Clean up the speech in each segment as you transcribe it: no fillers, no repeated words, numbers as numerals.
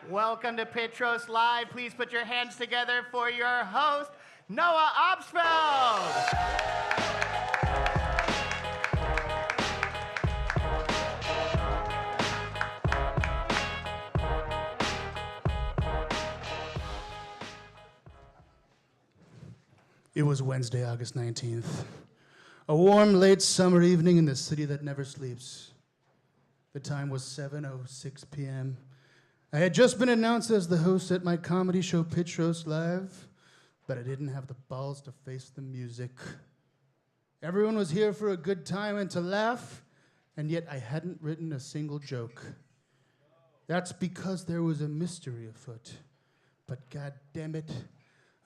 Welcome to Petros Live. Please put your hands together for your host, Noah Obstfeld. It was Wednesday, August 19th. A warm, late summer evening in the city that never sleeps. The time was 7:06 p.m. I had just been announced as the host at my comedy show Pitch Roast Live, but I didn't have the balls to face the music. Everyone was here for a good time and to laugh, and yet I hadn't written a single joke. That's because there was a mystery afoot. But god damn it,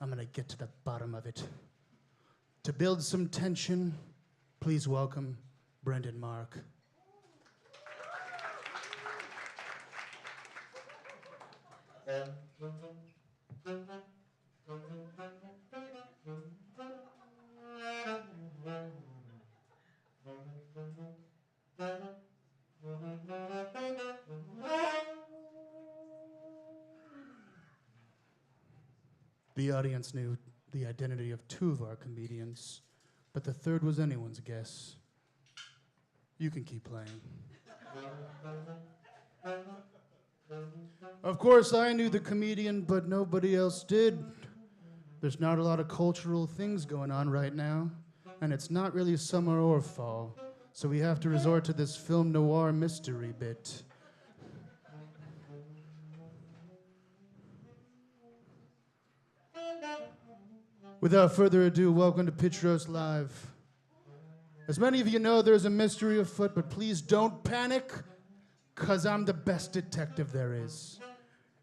I'm gonna get to the bottom of it. To build some tension, please welcome Brendan Mark. The audience knew the identity of two of our comedians, but the third was anyone's guess. You can keep playing. Of course, I knew the comedian, but nobody else did. There's not a lot of cultural things going on right now, and it's not really summer or fall, so we have to resort to this film noir mystery bit. Without further ado, welcome to Pitch Roast Live. As many of you know, there's a mystery afoot, but please don't panic, because I'm the best detective there is.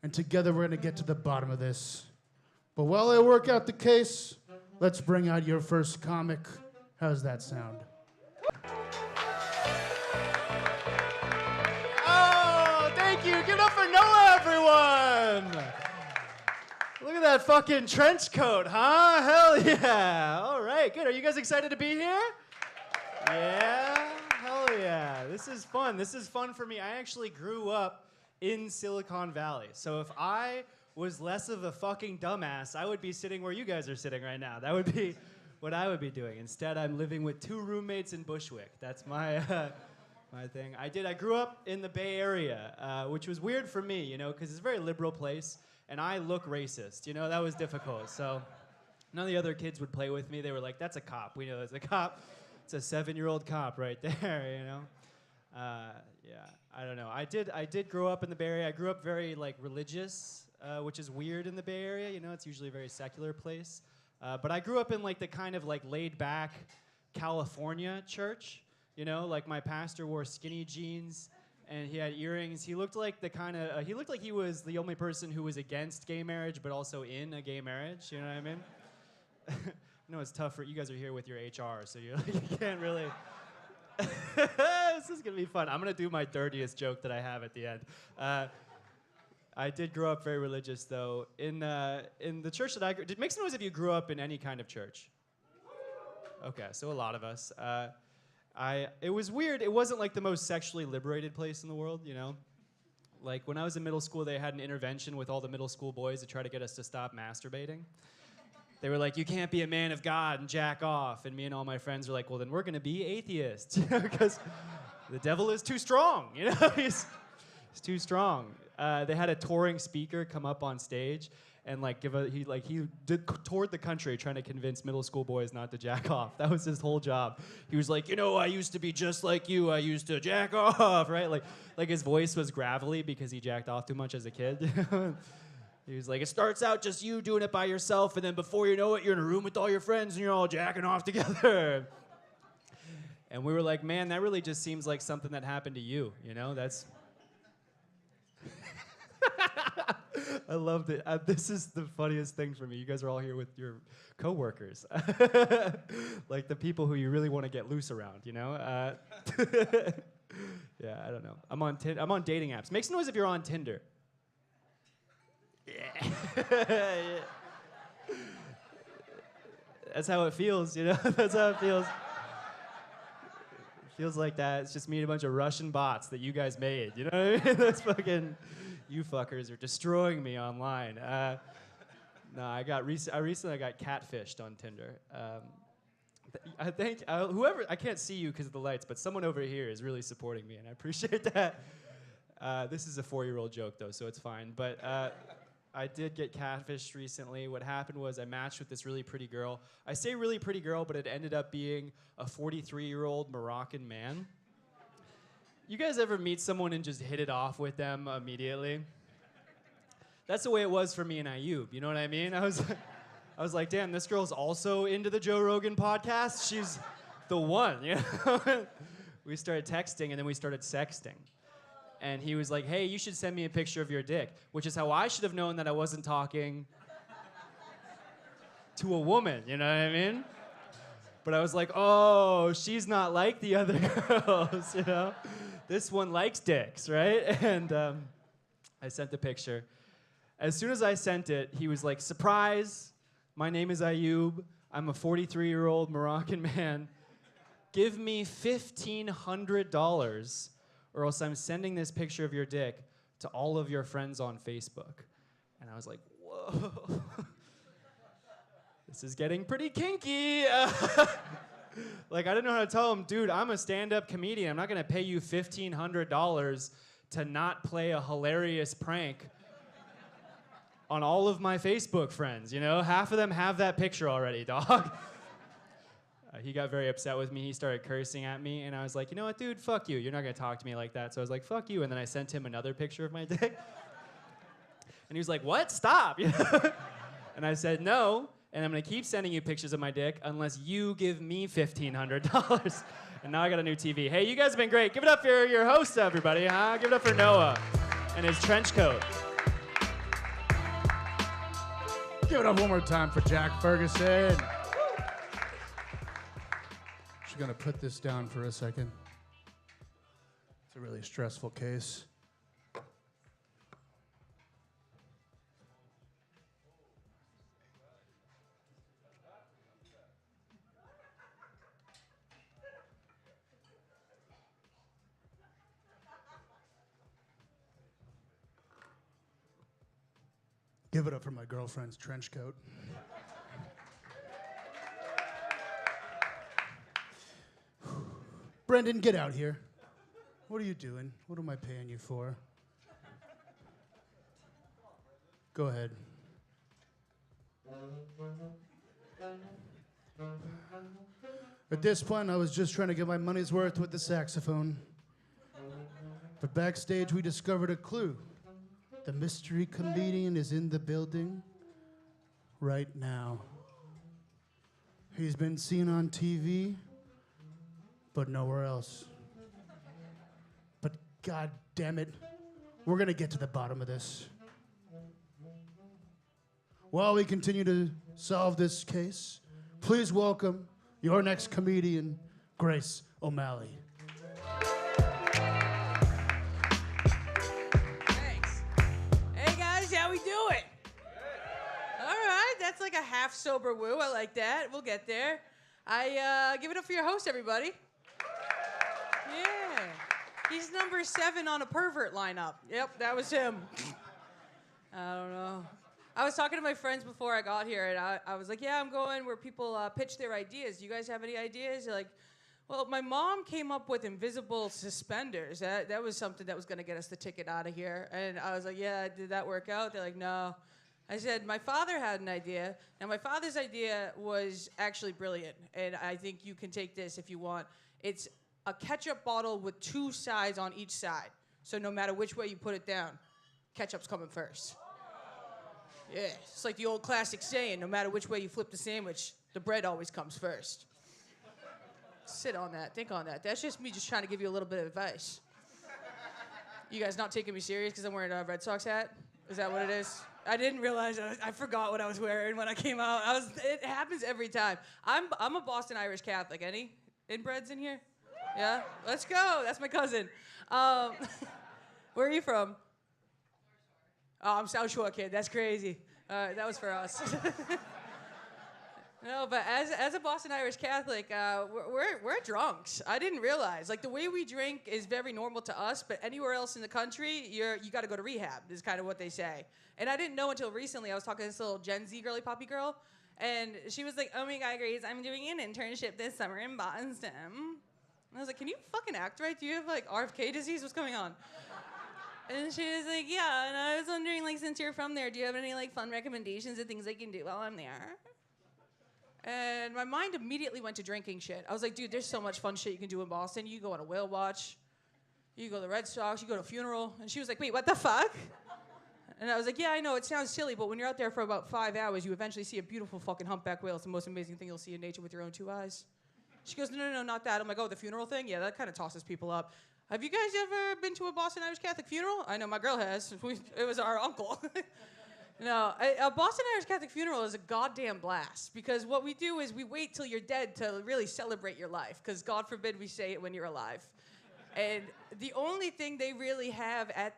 And together we're going to get to the bottom of this. But while I work out the case, let's bring out your first comic. How's that sound? Oh, thank you. Give it up for Noah, everyone. Look at that fucking trench coat, huh? Hell yeah. All right, good. Are you guys excited to be here? Yeah, hell yeah. This is fun. This is fun for me. I actually grew up in Silicon Valley. So if I was less of a fucking dumbass, I would be sitting where you guys are sitting right now. That would be what I would be doing. Instead, I'm living with two roommates in Bushwick. That's my my thing. I grew up in the Bay Area, which was weird for me, because it's a very liberal place, and I look racist. That was difficult. So none of the other kids would play with me. They were like, that's a cop. We know that's a cop. It's a 7-year-old cop right there, Yeah, I don't know. I did grow up in the Bay Area. I grew up very, religious, which is weird in the Bay Area. It's usually a very secular place. But I grew up in, the kind of, laid-back California church. My pastor wore skinny jeans, and he had earrings. He looked like he looked like he was the only person who was against gay marriage, but also in a gay marriage. You know what I mean? No, it's tough for you guys are here with your HR, so you can't really. This is gonna be fun. I'm gonna do my dirtiest joke that I have at the end. I did grow up very religious, though. In the church that I grew, make some noise if you grew up in any kind of church. Okay, so a lot of us. It was weird. It wasn't the most sexually liberated place in the world, when I was in middle school, they had an intervention with all the middle school boys to try to get us to stop masturbating. They were like, you can't be a man of God and jack off. And me and all my friends were like, well, then we're going to be atheists. Because the devil is too strong. He's too strong. They had a touring speaker come up on stage and he toured the country trying to convince middle school boys not to jack off. That was his whole job. He was like, I used to be just like you. I used to jack off, right? Like his voice was gravelly because he jacked off too much as a kid. He was like, it starts out just you doing it by yourself, and then before you know it, you're in a room with all your friends, and you're all jacking off together. And we were like, man, that really just seems like something that happened to you, That's... I loved it. This is the funniest thing for me. You guys are all here with your coworkers. The people who you really want to get loose around, Yeah, I don't know. I'm on dating apps. Make some noise if you're on Tinder. Yeah. That's how it feels, That's how it feels. It feels like that. It's just me and a bunch of Russian bots that you guys made. You know what I mean? That's fucking... You fuckers are destroying me online. No, I recently got catfished on Tinder. I think whoever, I can't see you because of the lights, but someone over here is really supporting me, and I appreciate that. This is a 4-year-old joke, though, so it's fine. But I did get catfished recently. What happened was I matched with this really pretty girl. I say really pretty girl, but it ended up being a 43-year-old Moroccan man. You guys ever meet someone and just hit it off with them immediately? That's the way it was for me and Ayub. You know what I mean? I was like, damn, this girl's also into the Joe Rogan podcast. She's the one, you know? We started texting, and then we started sexting. And he was like, hey, you should send me a picture of your dick, which is how I should have known that I wasn't talking to a woman, you know what I mean? But I was like, oh, she's not like the other girls, you know? This one likes dicks, right? And I sent the picture. As soon as I sent it, he was like, surprise, my name is Ayub. I'm a 43-year-old Moroccan man. Give me $1,500 or else I'm sending this picture of your dick to all of your friends on Facebook. And I was like, whoa. This is getting pretty kinky. Like, I didn't know how to tell him, dude, I'm a stand-up comedian. I'm not going to pay you $1,500 to not play a hilarious prank on all of my Facebook friends, you know? Half of them have that picture already, dog. He got very upset with me. He started cursing at me, and I was like, you know what, dude, fuck you. You're not going to talk to me like that. So I was like, fuck you, and then I sent him another picture of my dick. And he was like, what? Stop. And I said, no, and I'm going to keep sending you pictures of my dick unless you give me $1,500. And now I got a new TV. Hey, you guys have been great. Give it up for your host, everybody, huh? Give it up for Noah and his trench coat. Give it up one more time for Jack Ferguson. Just gonna put this down for a second. It's a really stressful case. Give it up for my girlfriend's trench coat. Brendan, get out here. What are you doing? What am I paying you for? Go ahead. At this point, I was just trying to get my money's worth with the saxophone. But backstage, we discovered a clue. The mystery comedian is in the building right now. He's been seen on TV, but nowhere else. But God damn it, we're gonna get to the bottom of this. While we continue to solve this case, please welcome your next comedian, Grace O'Malley. That's like a half sober woo. I like that. We'll get there. I give it up for your host, everybody. Yeah. He's number 7 on a pervert lineup. Yep, that was him. I don't know. I was talking to my friends before I got here, and I was like, yeah, I'm going where people pitch their ideas. Do you guys have any ideas? They're like, well, my mom came up with invisible suspenders. That was something that was going to get us the ticket out of here. And I was like, yeah, did that work out? They're like, no. I said, my father had an idea. Now, my father's idea was actually brilliant, and I think you can take this if you want. It's a ketchup bottle with 2 sides on each side. So no matter which way you put it down, ketchup's coming first. Yeah, it's like the old classic saying, no matter which way you flip the sandwich, the bread always comes first. Sit on that, think on that. That's just me just trying to give you a little bit of advice. You guys not taking me serious because I'm wearing a Red Sox hat? Is that what it is? I didn't realize, I forgot what I was wearing when I came out. It happens every time. I'm a Boston Irish Catholic. Any inbreds in here? Yeah? Let's go. That's my cousin. Where are you from? Oh, I'm South Shore kid. That's crazy. That was for us. No, but as a Boston Irish Catholic, we're drunks. I didn't realize. Like, the way we drink is very normal to us, but anywhere else in the country, you got to go to rehab, is kind of what they say. And I didn't know until recently. I was talking to this little Gen Z girly poppy girl, and she was like, "Oh my God, Grace, I'm doing an internship this summer in Boston." And I was like, "Can you fucking act right? Do you have, like, RFK disease? What's going on?" And she was like, "Yeah, and I was wondering, like, since you're from there, do you have any, like, fun recommendations of things I can do while I'm there?" And my mind immediately went to drinking shit. I was like, dude, there's so much fun shit you can do in Boston. You go on a whale watch. You go to the Red Sox. You go to a funeral. And she was like, wait, what the fuck? And I was like, yeah, I know, it sounds silly, but when you're out there for about 5 hours, you eventually see a beautiful fucking humpback whale. It's the most amazing thing you'll see in nature with your own 2 eyes. She goes, no, not that. I'm like, oh, the funeral thing? Yeah, that kind of tosses people up. Have you guys ever been to a Boston Irish Catholic funeral? I know my girl has. It was our uncle. No, a Boston Irish Catholic funeral is a goddamn blast, because what we do is we wait till you're dead to really celebrate your life, because God forbid we say it when you're alive. And the only thing they really have at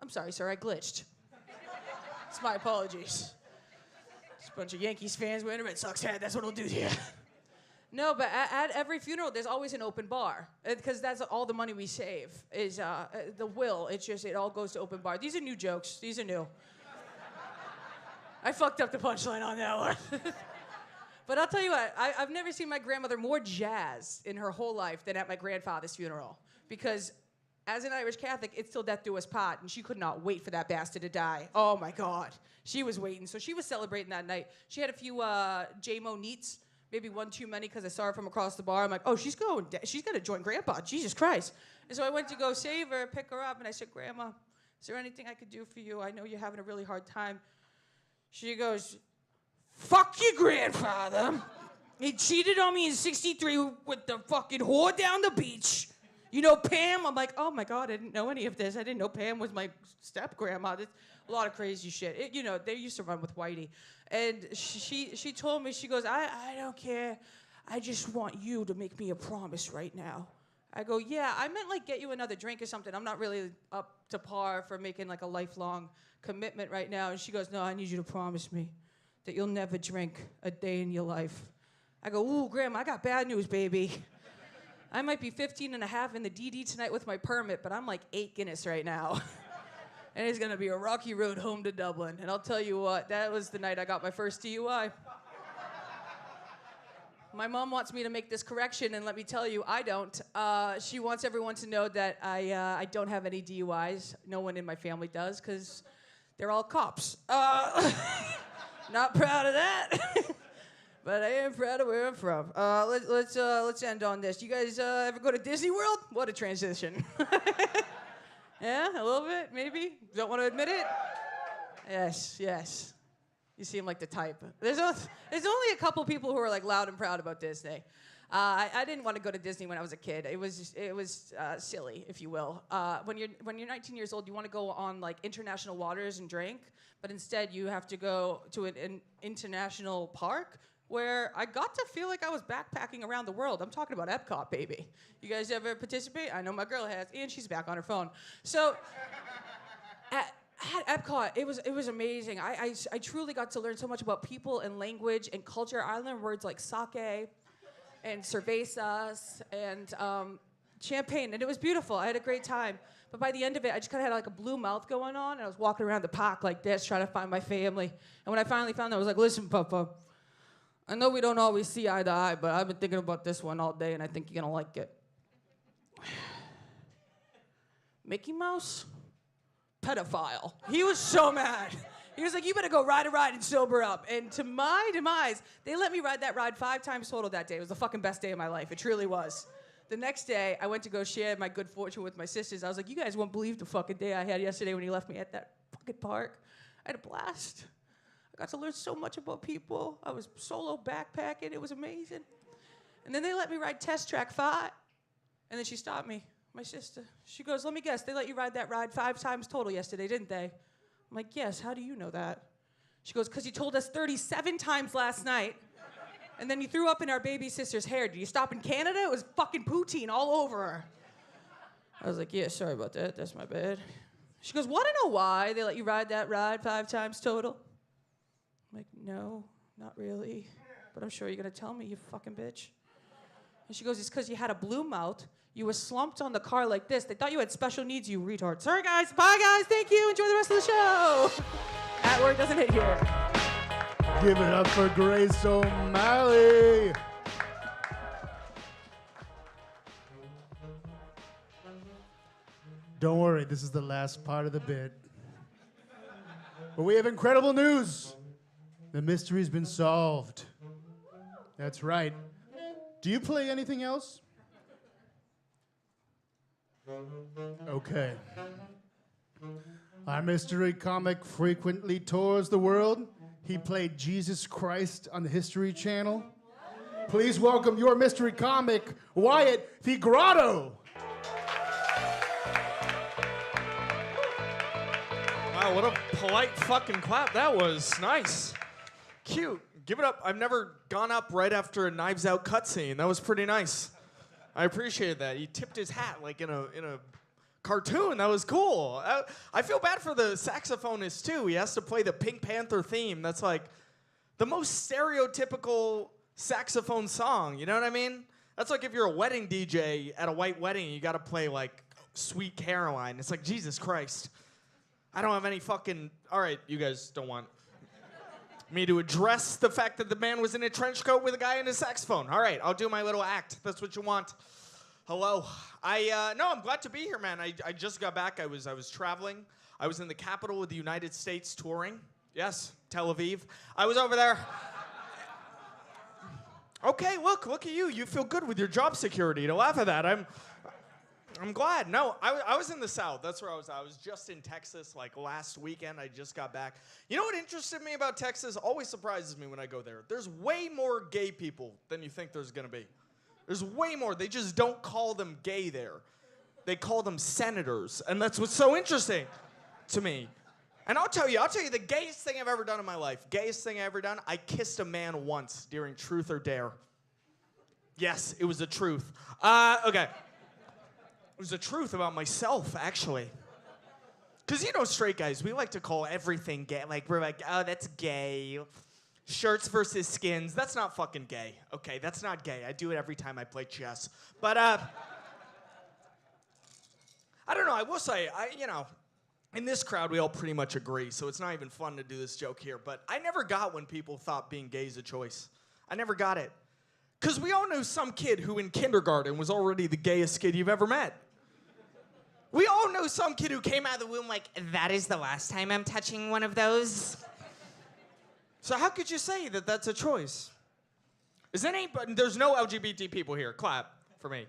I'm sorry, sir, I glitched. It's my apologies. It's a bunch of Yankees fans wearing a Red Sox hat, that's what it'll do to you. No, but at every funeral, there's always an open bar, because that's all the money we save is the will. It's just, it all goes to open bar. These are new jokes. These are new. I fucked up the punchline on that one. But I'll tell you what, I've never seen my grandmother more jazzed in her whole life than at my grandfather's funeral, because as an Irish Catholic, it's till death do us part, and she could not wait for that bastard to die. Oh my God. She was waiting. So she was celebrating that night. She had a few J-Mo neats. Maybe one too many, because I saw her from across the bar. I'm like, oh, she's going to join Grandpa. Jesus Christ. And so I went to go save her, pick her up, and I said, Grandma, is there anything I could do for you? I know you're having a really hard time. She goes, fuck your grandfather. He cheated on me in '63 with the fucking whore down the beach. You know Pam? I'm like, oh my God, I didn't know any of this. I didn't know Pam was my step-grandma. There's a lot of crazy shit. They used to run with Whitey. And she told me, she goes, I don't care. I just want you to make me a promise right now. I go, yeah, I meant like get you another drink or something. I'm not really up to par for making like a lifelong commitment right now. And she goes, no, I need you to promise me that you'll never drink a day in your life. I go, ooh, Grandma, I got bad news, baby. I might be 15 and a half in the DD tonight with my permit, but I'm like 8 Guinness right now. And it's gonna be a rocky road home to Dublin. And I'll tell you what, that was the night I got my first DUI. My mom wants me to make this correction, and let me tell you, I don't. She wants everyone to know that I don't have any DUIs. No one in my family does, because they're all cops. Not proud of that. But I am proud of where I'm from. Let's end on this. You guys ever go to Disney World? What a transition. Yeah, a little bit, maybe. Don't want to admit it? Yes. You seem like the type. There's only a couple people who are like loud and proud about Disney. I didn't want to go to Disney when I was a kid. It was silly, if you will. When you're 19 years old, you want to go on like international waters and drink, but instead you have to go to an international park where I got to feel like I was backpacking around the world. I'm talking about Epcot, baby. You guys ever participate? I know my girl has, and she's back on her phone. So at Epcot, it was amazing. I truly got to learn so much about people and language and culture. I learned words like sake and cervezas and champagne, and it was beautiful. I had a great time. But by the end of it, I just kind of had like a blue mouth going on, and I was walking around the park like this, trying to find my family. And when I finally found them, I was like, listen, Papa, I know we don't always see eye to eye, but I've been thinking about this one all day, and I think you're gonna like it. Mickey Mouse? Pedophile. He was so mad. He was like, you better go ride a ride and sober up. And to my demise, they let me ride that ride 5 times total that day. It was the fucking best day of my life. It truly was. The next day, I went to go share my good fortune with my sisters. I was like, you guys won't believe the fucking day I had yesterday when you left me at that fucking park. I had a blast. I got to learn so much about people. I was solo backpacking. It was amazing. And then they let me ride Test Track 5. And then she stopped me, my sister. She goes, let me guess, they let you ride that ride 5 times total yesterday, didn't they? I'm like, yes, how do you know that? She goes, because you told us 37 times last night. And then you threw up in our baby sister's hair. Did you stop in Canada? It was fucking poutine all over her. I was like, yeah, sorry about that. That's my bad. She goes, want to know why they let you ride that ride 5 times total? I'm like, no, not really. But I'm sure you're gonna tell me, you fucking bitch. And she goes, it's because you had a blue mouth. You were slumped on the car like this. They thought you had special needs, you retard. Sorry, guys. Bye, guys. Thank you. Enjoy the rest of the show. At work doesn't hit here. Give it up for Grace O'Malley. Don't worry, this is the last part of the bit. But we have incredible news. The mystery's been solved. That's right. Do you play anything else? Okay. Our mystery comic frequently tours the world. He played Jesus Christ on the History Channel. Please welcome your mystery comic, Wyatt Figurato. Wow, what a polite fucking clap that was. Nice. Cute. Give it up. I've never gone up right after a Knives Out cutscene. That was pretty nice. I appreciated that. He tipped his hat like in a cartoon. That was cool. I feel bad for the saxophonist too. He has to play the Pink Panther theme. That's like the most stereotypical saxophone song. You know what I mean? That's like if you're a wedding DJ at a white wedding, you got to play like Sweet Caroline. It's like, Jesus Christ. I don't have any fucking... All right, you guys don't want me to address the fact that the man was in a trench coat with a guy in a saxophone. All right, I'll do my little act. That's what you want. Hello. No, I'm glad to be here, man. I just got back. I was traveling. I was in the capital of the United States touring. Yes, Tel Aviv. I was over there. Okay, look at you. You feel good with your job security. To laugh at that, I'm glad. No, I was in the South. That's where I was. I was just in Texas like last weekend. I just got back. You know what interested me about Texas? Always surprises me when I go there. There's way more gay people than you think there's going to be. There's way more. They just don't call them gay there. They call them senators. And that's what's so interesting to me. And I'll tell you the gayest thing I've ever done in my life. Gayest thing I ever done, I kissed a man once during Truth or Dare. Yes, it was the truth. Okay. It was the truth about myself, actually. Because, you know, straight guys, we like to call everything gay. Like, we're like, oh, that's gay. Shirts versus skins. That's not fucking gay. Okay, that's not gay. I do it every time I play chess. But, I don't know. I will say, in this crowd, we all pretty much agree, so it's not even fun to do this joke here. But I never got when people thought being gay is a choice. I never got it. Because we all knew some kid who in kindergarten was already the gayest kid you've ever met. We all know some kid who came out of the womb like, that is the last time I'm touching one of those. So how could you say that that's a choice? There's no LGBT people here. Clap for me.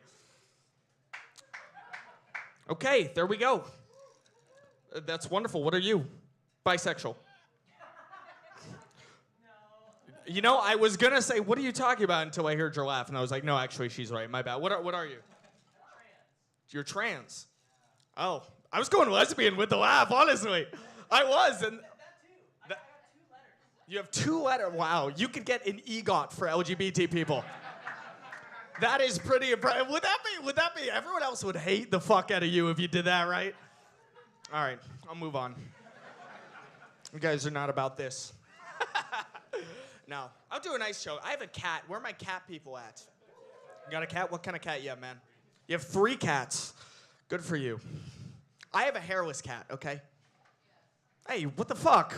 Okay, there we go. That's wonderful. What are you? Bisexual. You know, I was gonna say, what are you talking about until I heard your laugh, and I was like, no, actually, she's right. My bad. What are you? Trans. You're trans. Oh, I was going lesbian with the laugh, honestly. I was, and that too. I got 2 letters. You have 2 letters. Wow, you could get an EGOT for LGBT people. That is pretty impressive. Would that be? Everyone else would hate the fuck out of you if you did that, right? All right, I'll move on. You guys are not about this. No, I'll do a nice show. I have a cat. Where are my cat people at? You got a cat? What kind of cat you have, man? You have 3 cats. Good for you. I have a hairless cat, okay? Hey, what the fuck?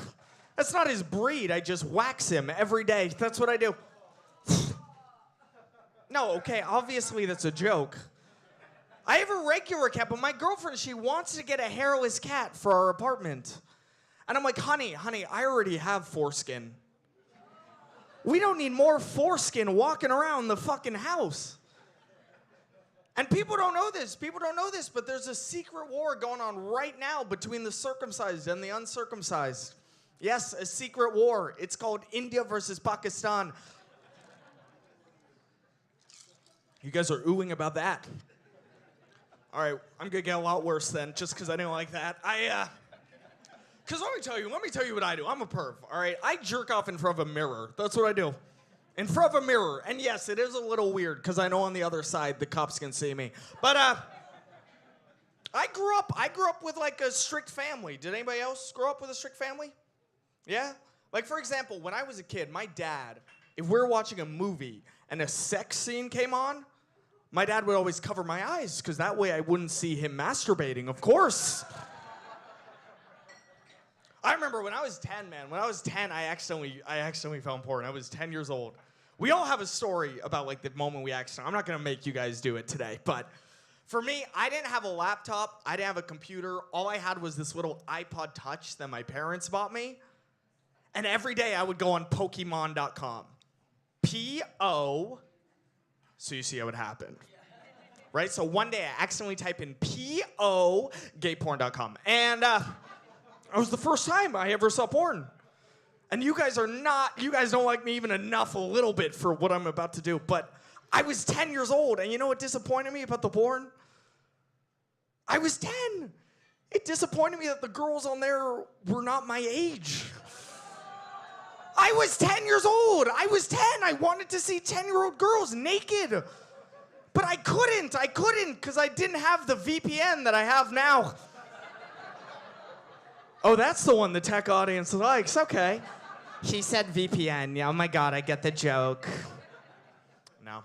That's not his breed. I just wax him every day. That's what I do. No, okay, obviously that's a joke. I have a regular cat, but my girlfriend, she wants to get a hairless cat for our apartment. And I'm like, honey, I already have foreskin. We don't need more foreskin walking around the fucking house. And people don't know this, but there's a secret war going on right now between the circumcised and the uncircumcised. Yes, a secret war. It's called India versus Pakistan. You guys are oohing about that. All right, I'm gonna get a lot worse then, just because I didn't like that. Because let me tell you what I do. I'm a perv, all right? I jerk off in front of a mirror. That's what I do. In front of a mirror. And yes, it is a little weird, because I know on the other side the cops can see me. But I grew up with like a strict family. Did anybody else grow up with a strict family? Yeah? Like, for example, when I was a kid, my dad, if we were watching a movie and a sex scene came on, my dad would always cover my eyes, because that way I wouldn't see him masturbating, of course. I remember when I was 10, man. When I was 10, I accidentally found porn. I was 10 years old. We all have a story about, like, the moment we accidentally... I'm not going to make you guys do it today, but for me, I didn't have a laptop. I didn't have a computer. All I had was this little iPod Touch that my parents bought me. And every day I would go on Pokemon.com. P-O... So you see how it happened. Right? So one day I accidentally type in P-O, gayporn.com. And it was the first time I ever saw porn. And you guys don't like me even enough a little bit for what I'm about to do. But I was 10 years old, and you know what disappointed me about the porn? I was 10. It disappointed me that the girls on there were not my age. I was 10 years old. I was 10. I wanted to see 10-year-old girls naked. But I couldn't because I didn't have the VPN that I have now. Oh, that's the one the tech audience likes. Okay. He said VPN. Yeah, oh my God, I get the joke. No.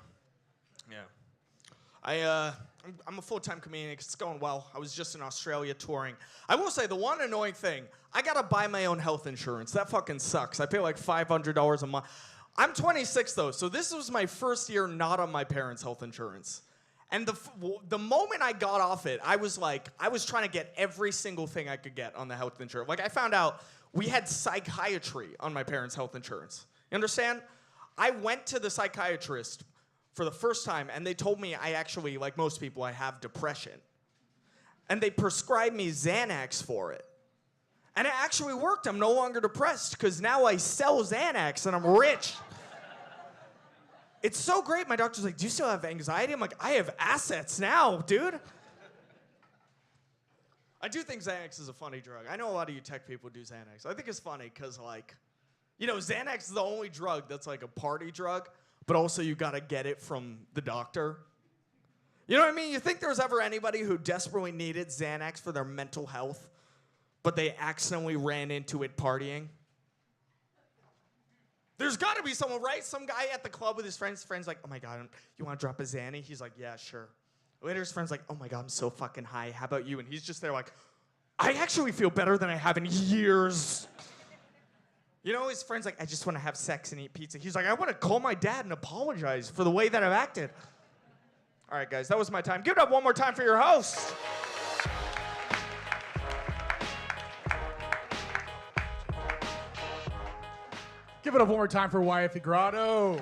Yeah. I'm a full-time comedian. It's going well. I was just in Australia touring. I will say the one annoying thing, I gotta buy my own health insurance. That fucking sucks. I pay like $500 a month. I'm 26 though, so this was my first year not on my parents' health insurance. And the moment I got off it, I was trying to get every single thing I could get on the health insurance. Like, I found out we had psychiatry on my parents' health insurance. You understand? I went to the psychiatrist for the first time, and they told me I actually, like most people, I have depression. And they prescribed me Xanax for it. And it actually worked. I'm no longer depressed, because now I sell Xanax, and I'm rich. It's so great. My doctor's like, do you still have anxiety? I'm like, I have assets now, dude. I do think Xanax is a funny drug. I know a lot of you tech people do Xanax. I think it's funny because, like, you know, Xanax is the only drug that's like a party drug, but also you gotta get it from the doctor. You know what I mean? You think there was ever anybody who desperately needed Xanax for their mental health, but they accidentally ran into it partying? There's gotta be someone, right? Some guy at the club with his friends like, oh my God, you wanna drop a Xanny? He's like, yeah, sure. Later his friend's like, oh my God, I'm so fucking high. How about you? And he's just there like, I actually feel better than I have in years. You know, his friend's like, I just wanna have sex and eat pizza. He's like, I wanna call my dad and apologize for the way that I've acted. All right, guys, that was my time. Give it up one more time for your host. Give it up one more time for Wyatt Grotto.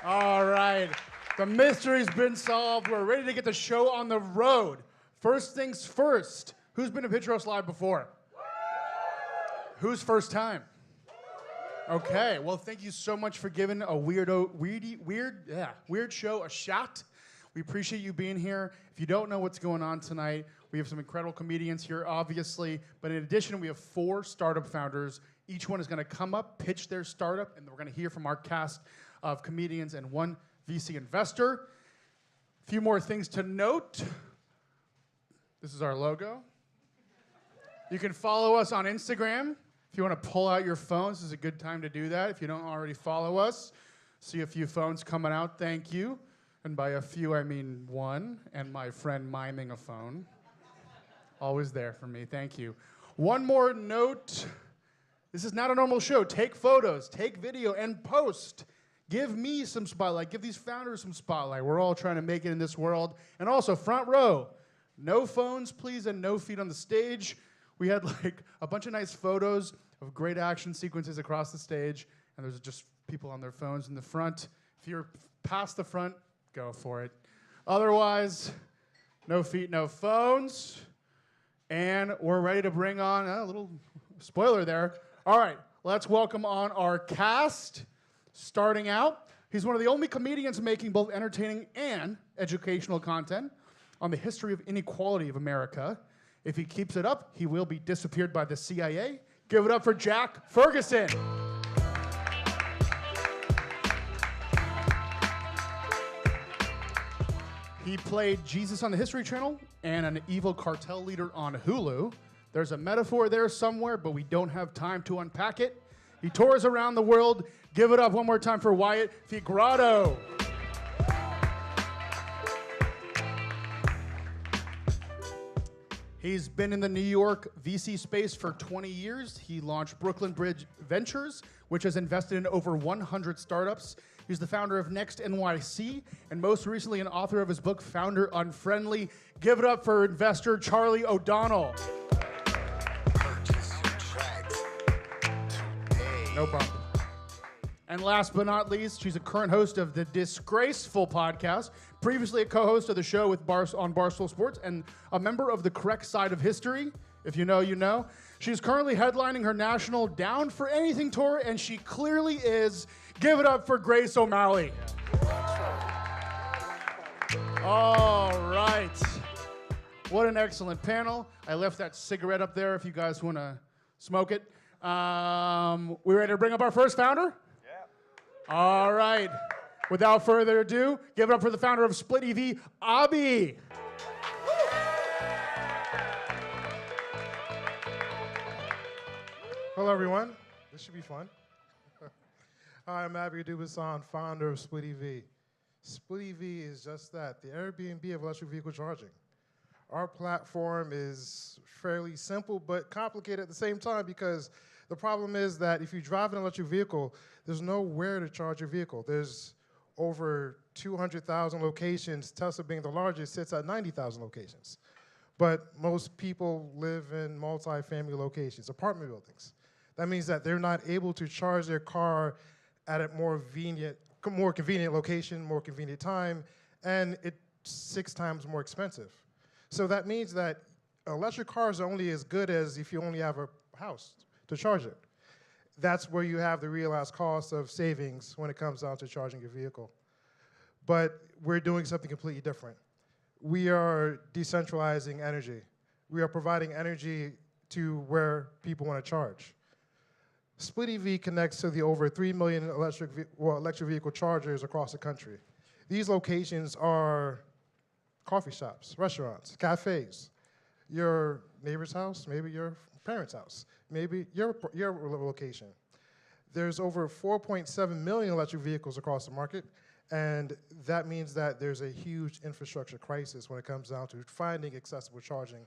All right. The mystery's been solved. We're ready to get the show on the road. First things first. Who's been to Pitchros Live before? Who's first time? Okay. Well, thank you so much for giving a weird show a shot. We appreciate you being here. If you don't know what's going on tonight, we have some incredible comedians here, obviously. But in addition, we have 4 startup founders. Each one is going to come up, pitch their startup, and we're going to hear from our cast of comedians and 1 VC investor. A few more things to note. This is our logo. You can follow us on Instagram. If you want to pull out your phones, this is a good time to do that. If you don't already follow us, see a few phones coming out, thank you. And by a few, I mean 1, and my friend miming a phone. Always there for me, thank you. One more note. This is not a normal show. Take photos, take video, and post. Give me some spotlight. Give these founders some spotlight. We're all trying to make it in this world. And also, front row, no phones, please, and no feet on the stage. We had like a bunch of nice photos of great action sequences across the stage, and there's just people on their phones in the front. If you're past the front, go for it. Otherwise, no feet, no phones. And we're ready to bring on a little spoiler there. All right, let's welcome on our cast. Starting out, he's one of the only comedians making both entertaining and educational content on the history of inequality of America. If he keeps it up, he will be disappeared by the CIA. Give it up for Jack Ferguson. He played Jesus on the History Channel and an evil cartel leader on Hulu. There's a metaphor there somewhere, but we don't have time to unpack it. He tours around the world. Give it up one more time for Wyatt Figrado. He's been in the New York VC space for 20 years. He launched Brooklyn Bridge Ventures, which has invested in over 100 startups. He's the founder of Next NYC, and most recently an author of his book, Founder Unfriendly. Give it up for investor Charlie O'Donnell. No problem. And last but not least, she's a current host of the Disgraceful podcast, previously a co-host of the show with on Barstool Sports, and a member of the Correct Side of History. If you know, you know. She's currently headlining her national Down for Anything tour, and she clearly is. Give it up for Grace O'Malley. All right. What an excellent panel. I left that cigarette up there if you guys want to smoke it. We ready to bring up our first founder? All right. Without further ado, give it up for the founder of Split EV, Abi. Hello, everyone. This should be fun. Hi, I'm Abi Dubasan, founder of Split EV. Split EV is just that, the Airbnb of electric vehicle charging. Our platform is fairly simple but complicated at the same time because the problem is that if you drive an electric vehicle, there's nowhere to charge your vehicle. There's over 200,000 locations. Tesla being the largest sits at 90,000 locations. But most people live in multi-family locations, apartment buildings. That means that they're not able to charge their car at a more convenient location, more convenient time, and it's 6 times more expensive. So that means that electric cars are only as good as if you only have a house to charge it. That's where you have the realized cost of savings when it comes down to charging your vehicle. But we're doing something completely different. We are decentralizing energy. We are providing energy to where people want to charge. Split EV connects to the over 3 million electric vehicle chargers across the country. These locations are coffee shops, restaurants, cafes, your neighbor's house, maybe your parents' house, maybe your location. There's over 4.7 million electric vehicles across the market, and that means that there's a huge infrastructure crisis when it comes down to finding accessible charging.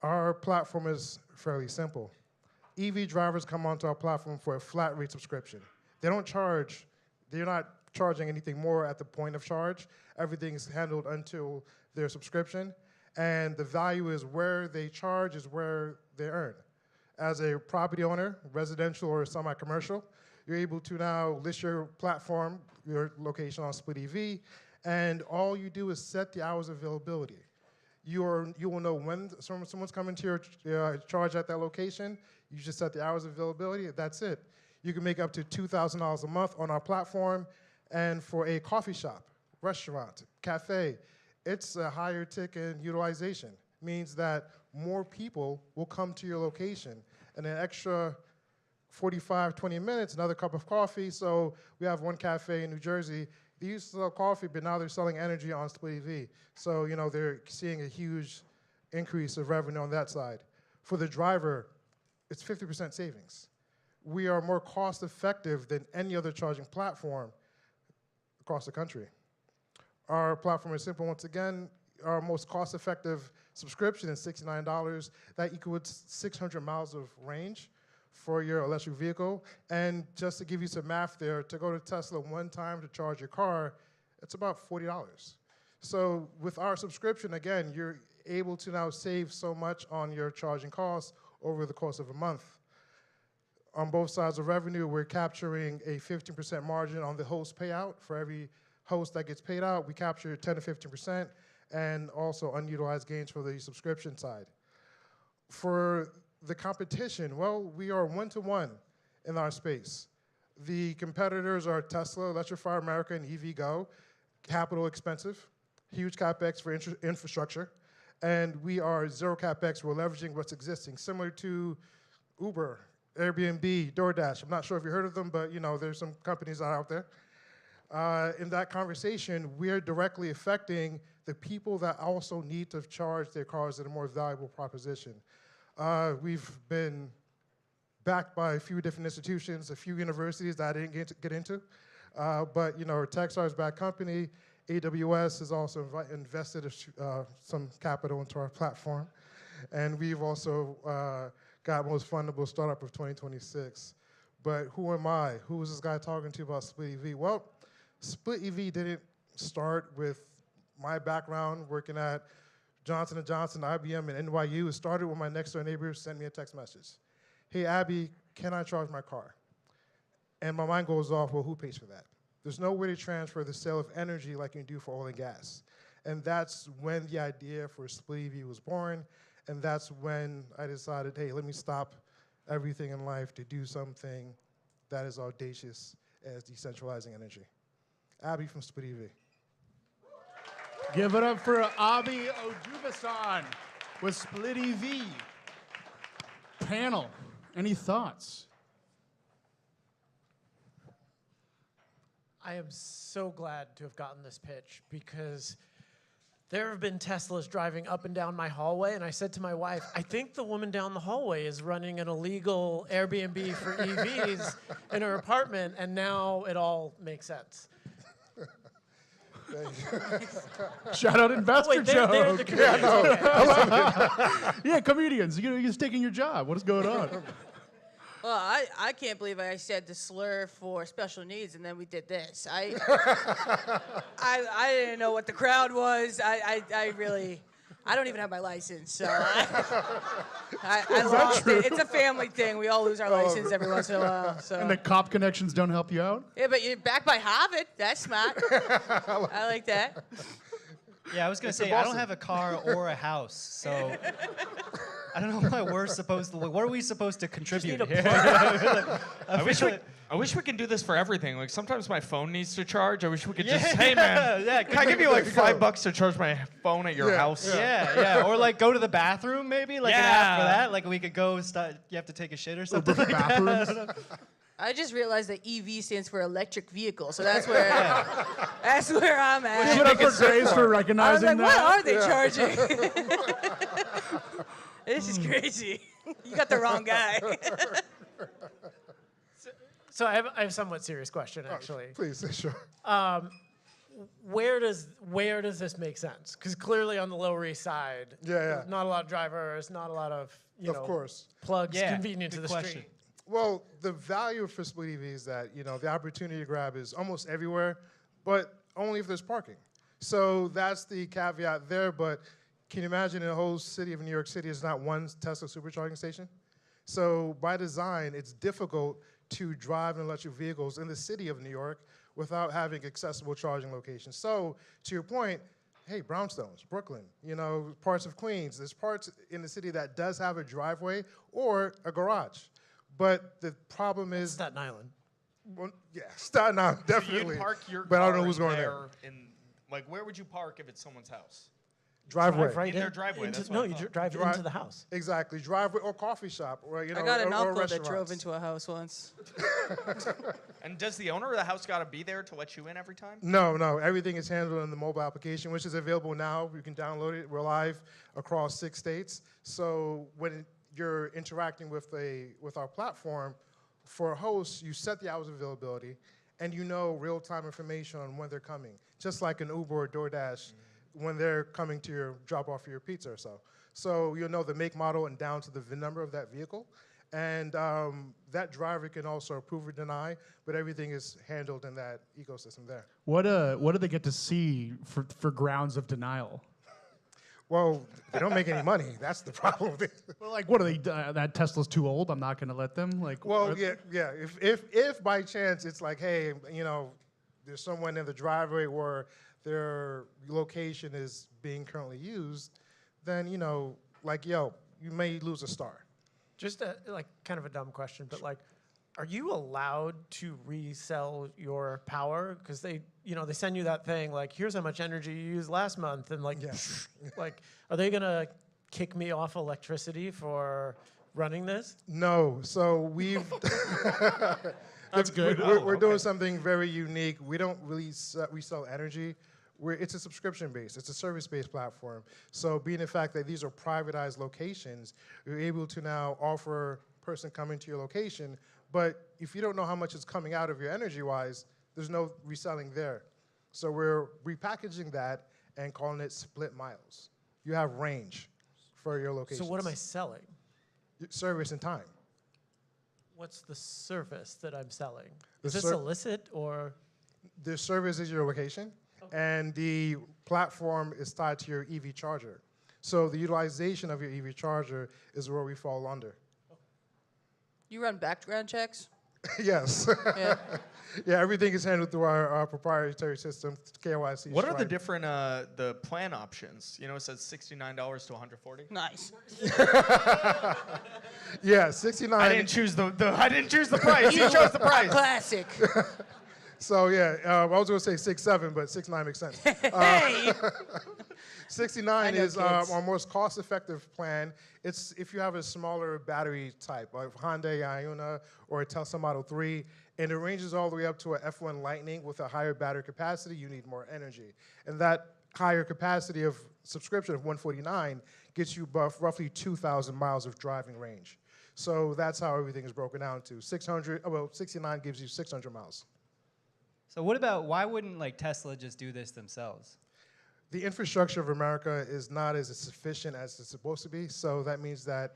Our platform is fairly simple. EV drivers come onto our platform for a flat rate subscription. They're not charging anything more at the point of charge. Everything is handled until their subscription. And the value is where they charge is where they earn. As a property owner, residential or semi-commercial, you're able to now list your platform, your location on Split EV, and all you do is set the hours of availability. You will know when someone's coming to your charge at that location. You just set the hours of availability. That's it. You can make up to $2,000 a month on our platform. And for a coffee shop, restaurant, cafe, it's a higher ticket utilization. Means that more people will come to your location. And an extra 45, 20 minutes, another cup of coffee. So we have one cafe in New Jersey. They used to sell coffee, but now they're selling energy on Split EV. So, they're seeing a huge increase of revenue on that side. For the driver, it's 50% savings. We are more cost effective than any other charging platform across the country. Our platform is simple. Once again, our most cost effective subscription is $69. That equals 600 miles of range for your electric vehicle. And just to give you some math there, to go to Tesla one time to charge your car, it's about $40. So with our subscription, again, you're able to now save so much on your charging costs over the course of a month. On both sides of revenue, we're capturing a 15% margin on the host payout. For every host that gets paid out, we capture 10 to 15%, and also unutilized gains for the subscription side. For the competition, well, we are 1-to-1 in our space. The competitors are Tesla, Electrify America, and EVgo. Capital expensive, huge CapEx for infrastructure, and we are zero CapEx. We're leveraging what's existing, similar to Uber, Airbnb, DoorDash. I'm not sure if you heard of them, but there's some companies out there. In that conversation, we're directly affecting the people that also need to charge their cars at a more valuable proposition. We've been backed by a few different institutions, a few universities that I didn't get into. But, we're a Techstars-backed company. AWS has also invested some capital into our platform. And we've also got most fundable startup of 2026. But who am I? Who is this guy talking to about Split EV? Well, Split EV didn't start with my background working at Johnson & Johnson, IBM, and NYU. It started when my next-door neighbor sent me a text message. Hey, Abby, can I charge my car? And my mind goes off, well, who pays for that? There's no way to transfer the sale of energy like you do for oil and gas. And that's when the idea for Split EV was born. And that's when I decided, hey, let me stop everything in life to do something that is audacious as decentralizing energy. Abby from Split EV. Give it up for Abi Ojubasan with Split EV. Panel, any thoughts? I am so glad to have gotten this pitch because there have been Teslas driving up and down my hallway, and I said to my wife, I think the woman down the hallway is running an illegal Airbnb for EVs in her apartment, and now it all makes sense. Shout out investor joke. They're the comedians. Yeah, comedians, you're taking your job. What is going on? Well, I can't believe I said the slur for special needs, and then we did this. I didn't know what the crowd was. I don't even have my license, so I lost it. It's a family thing. We all lose our license every once in a while. So. And the cop connections don't help you out? Yeah, but you're backed by Harvard. That's smart. I like that. Yeah, I was going to say, I don't have a car or a house, so I don't know what we're supposed to, what are we supposed to contribute here? I wish we can do this for everything. Like sometimes my phone needs to charge. I wish we could just, hey man, can I give you like $5 to charge my phone at your house? Yeah, or like go to the bathroom maybe, like an app for that. Like we could go, you have to take a shit or something like that. I just realized that EV stands for electric vehicle, so that's where I'm at. Give it up for Grace for recognizing I was like, that. what are they charging? This is crazy. You got the wrong guy. So I have a somewhat serious question, actually. Please, sure. Where does this make sense? Because clearly on the Lower East Side, not a lot of drivers, not a lot of plugs convenient to the street. Well, the value for Split EV is that, the opportunity to grab is almost everywhere, but only if there's parking. So that's the caveat there, but can you imagine in the whole city of New York City, there's not one Tesla supercharging station? So by design, it's difficult to drive electric vehicles in the city of New York without having accessible charging locations. So to your point, hey, brownstones, Brooklyn, parts of Queens, there's parts in the city that does have a driveway or a garage. But the problem is Staten Island. Well, yeah, Staten Island, definitely. So you'd park your but I don't know car who's going there. there. Where would you park if it's someone's house? Driveway. Drive right In their driveway, that's what No, I you thought. drive into the house. Exactly, driveway or coffee shop, or I got an or uncle that restaurants. drove into a house once. And does the owner of the house got to be there to let you in every time? No, everything is handled in the mobile application, which is available now. You can download it. We're live across 6 states. So when you're interacting with our platform, for a host, you set the hours of availability, and real-time information on when they're coming, just like an Uber or DoorDash when they're coming to drop off your pizza or so. So you'll know the make, model, and down to the VIN number of that vehicle. And that driver can also approve or deny, but everything is handled in that ecosystem there. What do they get to see for grounds of denial? Well, they don't make any money. That's the problem. Well, like, what are they? That Tesla's too old. I'm not going to let them. Like, yeah. If by chance it's like, hey, there's someone in the driveway where their location is being currently used, then you may lose a star. Just kind of a dumb question, but are you allowed to resell your power? Because they send you that thing here's how much energy you used last month, and are they gonna kick me off electricity for running this? No. So we've. That's good. We're doing something very unique. We don't really resell energy. It's a subscription-based. It's a service-based platform. So being the fact that these are privatized locations, you're able to now offer person coming to your location. But if you don't know how much is coming out of your energy-wise, there's no reselling there. So we're repackaging that and calling it split miles. You have range for your location. So what am I selling? Service and time. What's the service that I'm selling? The Is this illicit or? The service is your location, and the platform is tied to your EV charger. So the utilization of your EV charger is where we fall under. You run background checks? Yes. Yeah. Yeah, everything is handled through our proprietary system, KYC. What are the Stripe. different the plan options? You know, it says $69 to $140. Nice. Yeah, 69. I didn't choose I didn't choose the price. You chose the price. Classic. So yeah, I was going to say 6.7, but 6.9 makes sense. Hey! 69 I know is kids. our most cost-effective plan. It's if you have a smaller battery type, like Hyundai Iona or a Tesla Model 3, and it ranges all the way up to a F1 Lightning with a higher battery capacity, you need more energy. And that higher capacity of subscription of 149 gets you roughly 2,000 miles of driving range. So that's how everything is broken down to. 69 gives you 600 miles. So what about, why wouldn't like Tesla just do this themselves? The infrastructure of America is not as sufficient as it's supposed to be, so that means that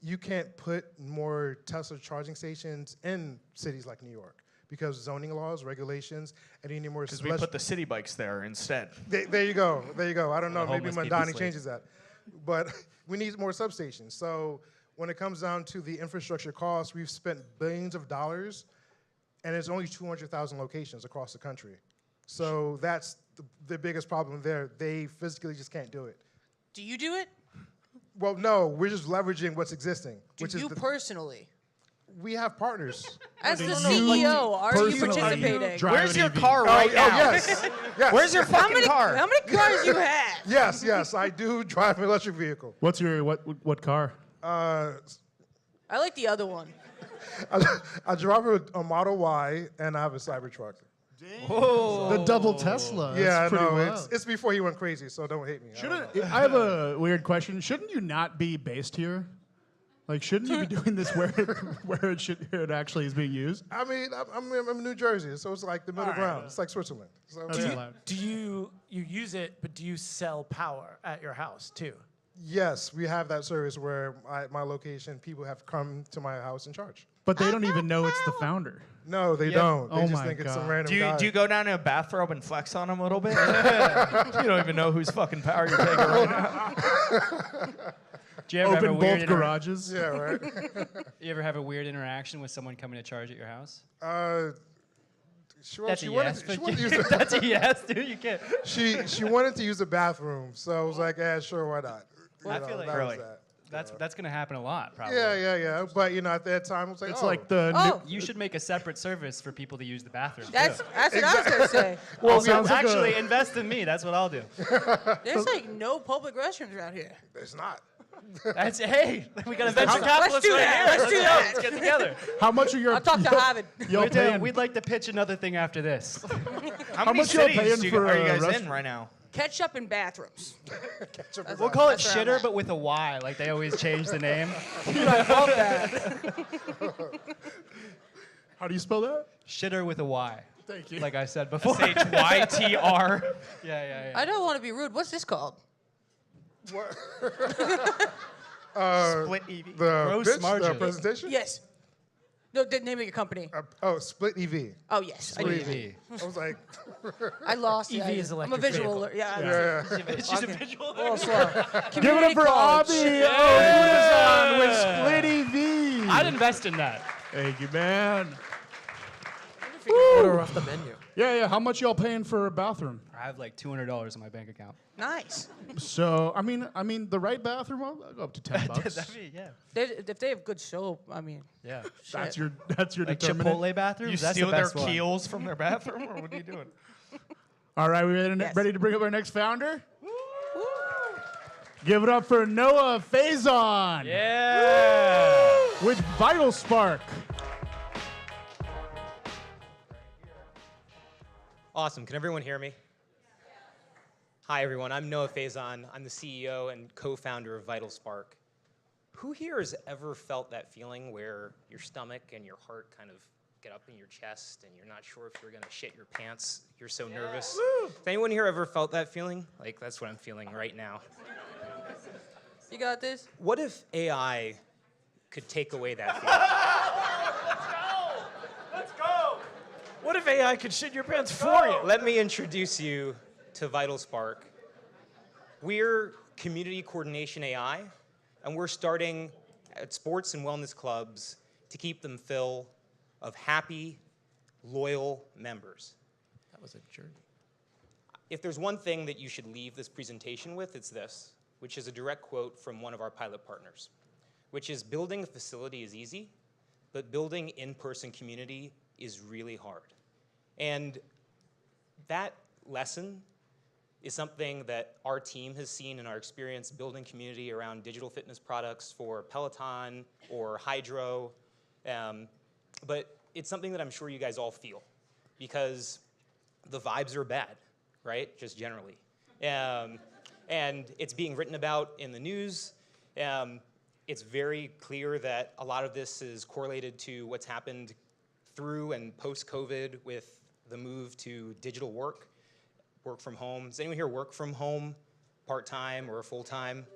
you can't put more Tesla charging stations in cities like New York because zoning laws, regulations, and you need more. Because we put the city bikes there instead. There you go. There you go. I don't know. Maybe homeless people's Mandani sleep. changes that, but we need more substations. So when it comes down to the infrastructure costs, we've spent billions of dollars, and there's only 200,000 locations across the country. So that's the biggest problem there. They physically just can't do it. Do you do it? Well, no, we're just leveraging what's existing. Do which you is personally? we have partners. As Do the you CEO, are you personally participating? drive Where's an your EV? car right now? yes. Yes. Where's your fucking car? How many cars you have? Yes, I do drive an electric vehicle. What's your what car? I like the other one. I drive a Model Y, and I have a Cybertruck. The double Tesla. Yeah, That's pretty no, wild. it's before he went crazy, so don't hate me. I have a weird question. Shouldn't you not be based here? Like, shouldn't you be doing this where it actually is being used? I mean, I'm in New Jersey, so it's like the middle ground. It's like Switzerland. So, That's yeah. allowed. Do you use it, but do you sell power at your house too? Yes, we have that service where my location, people have come to my house and charge. But they don't even know it's the founder. No, they don't. They Oh just my think it's some God. random Do guy. you go down to a bathrobe and flex on them a little bit? You don't even know whose fucking power you're taking right now. Do you ever have a Open weird both garages. Yeah, right. You ever have a weird interaction with someone coming to charge at your house? She wanted to use the, That's a yes, dude. You can't. she wanted to use the bathroom, so I was like, yeah, sure, why not? I feel like that was Really? that. That's gonna happen a lot, probably. Yeah. But at that time, I was like, It's oh. like the Oh, You should make a separate service for people to use the bathroom. that's too. what I was gonna say. well, So actually, invest in me. That's what I'll do. There's like no public restrooms around here. It's not. That's hey, we got a venture Let's capitalist do right that. here. Let's do go. that. Let's get together. How much are your I'll talk to Harvard. y'all paying? We'd like to pitch another thing after this. How many much y'all cities paying for are you a guys in restaurant? right now? Ketchup in bathrooms. We'll call it That's where I'm shitter, at. but with a Y. Like they always change the name. I love that. How do you spell that? Shitter with a Y. Thank you. Like I said before. SHYTR. Yeah. I don't want to be rude. What's this called? Split EV. The Gross pitch, the margin. presentation? Yes. No, the name of your company. Split EV. Oh, yes. I knew that. EV. I was like, I lost it. EV is I'm a electric visual. vehicle. Yeah. She's a visual. Oh, slow. Give it up for Abby Amazon with Split EV. I'd invest in that. Thank you, man. Order off the menu. Yeah. How much y'all paying for a bathroom? I have like $200 in my bank account. Nice. So I mean, the right bathroom, I'll go up to $10. Yeah. If they have good soap, I mean, Yeah. That's shit. your Like determinant. Chipotle bathrooms. You That's steal the their best one. keels from their bathroom, or what are you doing? All right, we Yes. ready to bring up our next founder? Give it up for Noah Obstfeld Yeah. with Vital Spark. Awesome. Can everyone hear me? Hi, everyone. I'm Noah Obstfeld. I'm the CEO and co-founder of Vital Spark. Who here has ever felt that feeling where your stomach and your heart kind of get up in your chest and you're not sure if you're gonna shit your pants? You're so nervous. Has anyone here ever felt that feeling? Like, that's what I'm feeling right now. You got this? What if AI could take away that feeling? Let's go. What if AI could shit your pants for you? Let me introduce you to Vital Spark. We're community coordination AI, and we're starting at sports and wellness clubs to keep them full of happy, loyal members. That was a journey. If there's one thing that you should leave this presentation with, it's this, which is a direct quote from one of our pilot partners, which is building a facility is easy, but building in-person community is really hard. And that lesson is something that our team has seen in our experience building community around digital fitness products for Peloton or Hydro. But it's something that I'm sure you guys all feel because the vibes are bad, right? Just generally. And it's being written about in the news. It's very clear that a lot of this is correlated to what's happened through and post-COVID with the move to digital work from home. Does anyone here work from home, part-time or full-time?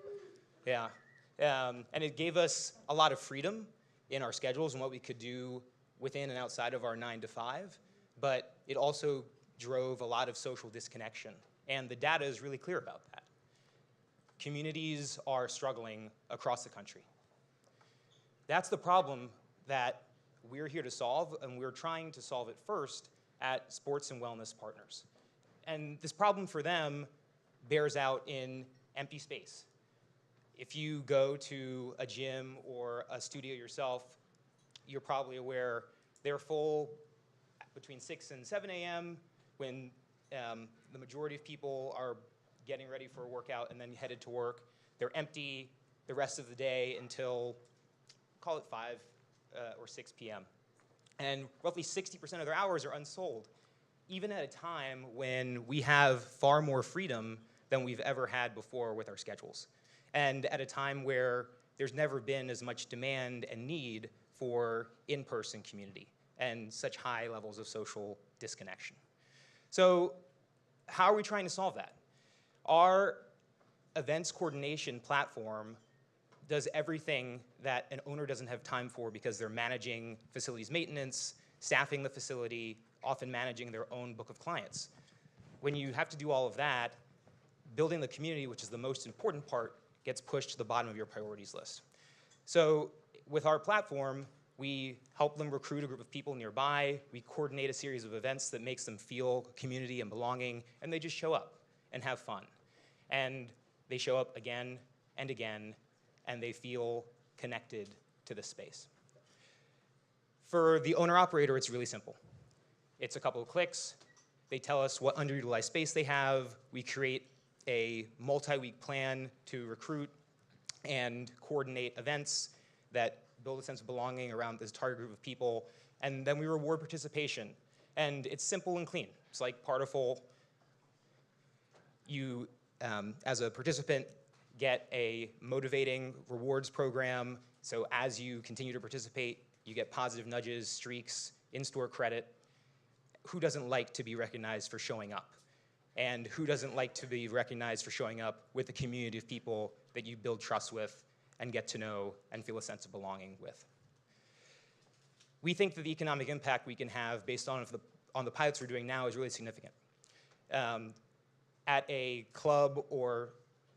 Yeah. And it gave us a lot of freedom in our schedules and what we could do within and outside of our 9 to 5, but it also drove a lot of social disconnection. And the data is really clear about that. Communities are struggling across the country. That's the problem that we're here to solve, and we're trying to solve it first at Sports and Wellness Partners. And this problem for them bears out in empty space. If you go to a gym or a studio yourself, you're probably aware they're full between 6 and 7 a.m. when the majority of people are getting ready for a workout and then headed to work. They're empty the rest of the day until, call it 5 or 6 p.m. And roughly 60% of their hours are unsold, even at a time when we have far more freedom than we've ever had before with our schedules. And at a time where there's never been as much demand and need for in-person community and such high levels of social disconnection. So how are we trying to solve that? Our events coordination platform does everything that an owner doesn't have time for because they're managing facilities maintenance, staffing the facility, often managing their own book of clients. When you have to do all of that, building the community, which is the most important part, gets pushed to the bottom of your priorities list. So with our platform, we help them recruit a group of people nearby. We coordinate a series of events that makes them feel community and belonging, and they just show up and have fun. And they show up again and again, and they feel connected to the space. For the owner-operator, it's really simple. It's a couple of clicks. They tell us what underutilized space they have. We create a multi-week plan to recruit and coordinate events that build a sense of belonging around this target group of people, and then we reward participation. And it's simple and clean. It's like Partiful. You, as a participant, get a motivating rewards program, so as you continue to participate, you get positive nudges, streaks, in-store credit. Who doesn't like to be recognized for showing up? And who doesn't like to be recognized for showing up with a community of people that you build trust with and get to know and feel a sense of belonging with? We think that the economic impact we can have based on the pilots we're doing now is really significant. At a club or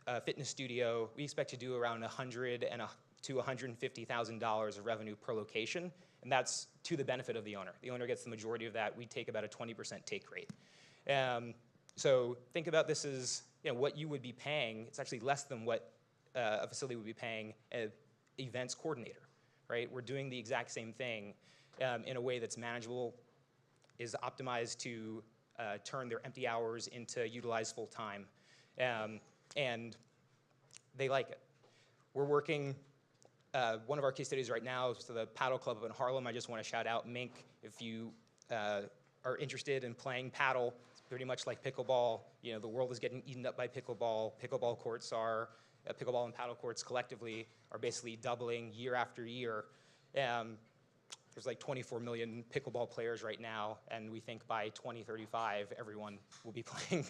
a fitness studio, we expect to do around $100,000 to $150,000 of revenue per location, and that's to the benefit of the owner. The owner gets the majority of that. We take about a 20% take rate. So think about this as what you would be paying. It's actually less than what a facility would be paying an events coordinator, right? We're doing the exact same thing in a way that's manageable, is optimized to turn their empty hours into utilized full time, and they like it. We're working, one of our case studies right now is to the paddle club up in Harlem. I just want to shout out Mink. If you are interested in playing paddle, it's pretty much like pickleball. The world is getting eaten up by pickleball. Pickleball courts are pickleball and paddle courts collectively are basically doubling year after year. There's like 24 million pickleball players right now, and we think by 2035, everyone will be playing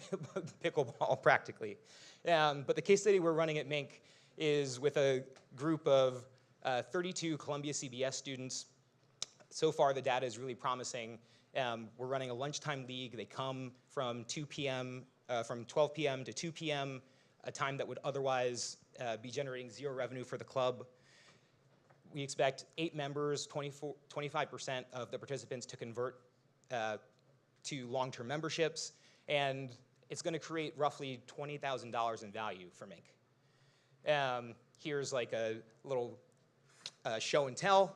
pickleball practically. But the case study we're running at Mink is with a group of 32 Columbia CBS students. So far, the data is really promising. We're running a lunchtime league. They come from 2 p.m., from 12 p.m. to 2 p.m., a time that would otherwise be generating zero revenue for the club. We expect 8 members, 25% of the participants to convert to long-term memberships, and it's going to create roughly $20,000 in value for Mink. Here's like a little show and tell.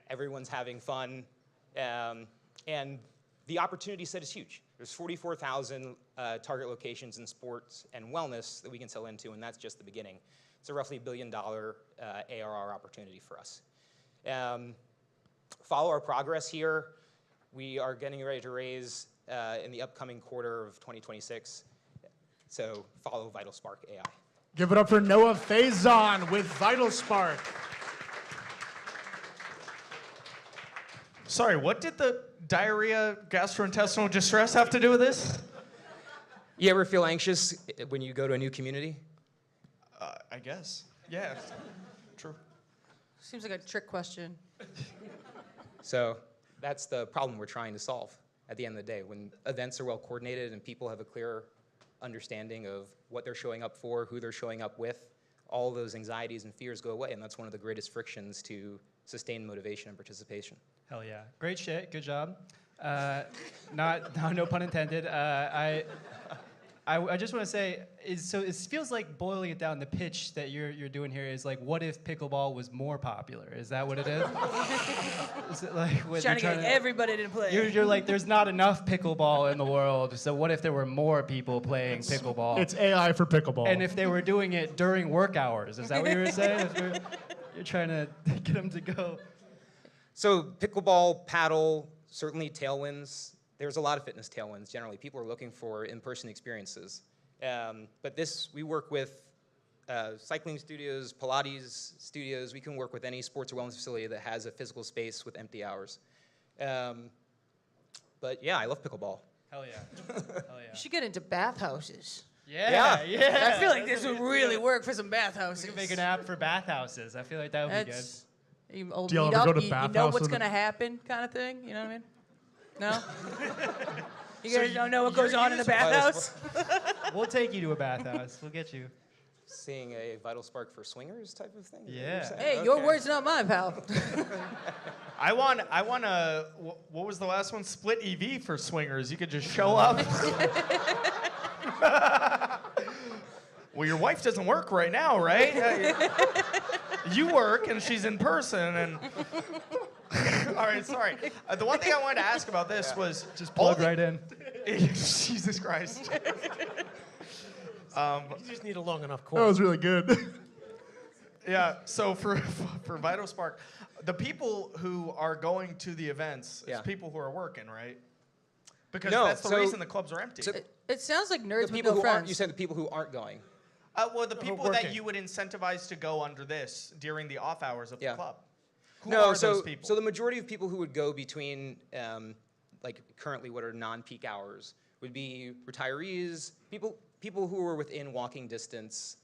Everyone's having fun, and the opportunity set is huge. There's 44,000 target locations in sports and wellness that we can sell into, and that's just the beginning. It's a roughly $1 billion ARR opportunity for us. Follow our progress here. We are getting ready to raise in the upcoming quarter of 2026. So follow Vital Spark AI. Give it up for Noah Obstfeld with Vital Spark. Sorry, what did the diarrhea, gastrointestinal distress have to do with this? You ever feel anxious when you go to a new community? I guess. Yeah, true. Seems like a trick question. So that's the problem we're trying to solve at the end of the day. When events are well coordinated and people have a clear understanding of what they're showing up for, who they're showing up with, all those anxieties and fears go away, and that's one of the greatest frictions to sustain motivation and participation. Hell yeah. Great shit. Good job. No pun intended. I just want to say, so it feels like boiling it down, the pitch that you're doing here is like, what if pickleball was more popular? Is that what it is? Is it like what Trying to get everybody to play. You're like, there's not enough pickleball in the world, so what if there were more people playing pickleball? It's AI for pickleball. And if they were doing it during work hours, is that what you were saying? You're trying to get them to go. So pickleball, paddle, certainly tailwinds. There's a lot of fitness tailwinds generally. People are looking for in-person experiences. But we work with cycling studios, Pilates studios. We can work with any sports or wellness facility that has a physical space with empty hours. But yeah, I love pickleball. Hell yeah. Hell yeah. You should get into bathhouses. Yeah. I feel like this would really work for some bathhouses. We could make an app for bathhouses. I feel like that would be good. You all Do y'all meet ever up, go to you bathhouse know what's with going to happen kind of thing? You know what I mean? No? You guys don't know what goes on in the bathhouse? We'll take you to a bathhouse. We'll get you. Seeing a Vital Spark for swingers type of thing? Is that what Yeah. you're saying? Hey, your Okay. words, not mine, pal. I want a, what was the last one? Split EV for swingers. You could just show up. Well, your wife doesn't work right now, right? You work, and she's in person, and... All right, sorry. The one thing I wanted to ask about this was... Just plug right in. Jesus Christ. You just need a long enough That cord. was really good. Yeah, so for Vital Spark, the people who are going to the events is Yeah. people who are working, right? Because No, that's the so- reason the clubs are empty. so- It sounds like nerds The with people no who friends. aren't, you said the people who aren't going. Well, the people working. that you would incentivize to go under this during the off hours of Yeah. the club. Who No, are so those people? so the majority of people who would go between like currently what are non-peak hours would be retirees, people who are within walking distance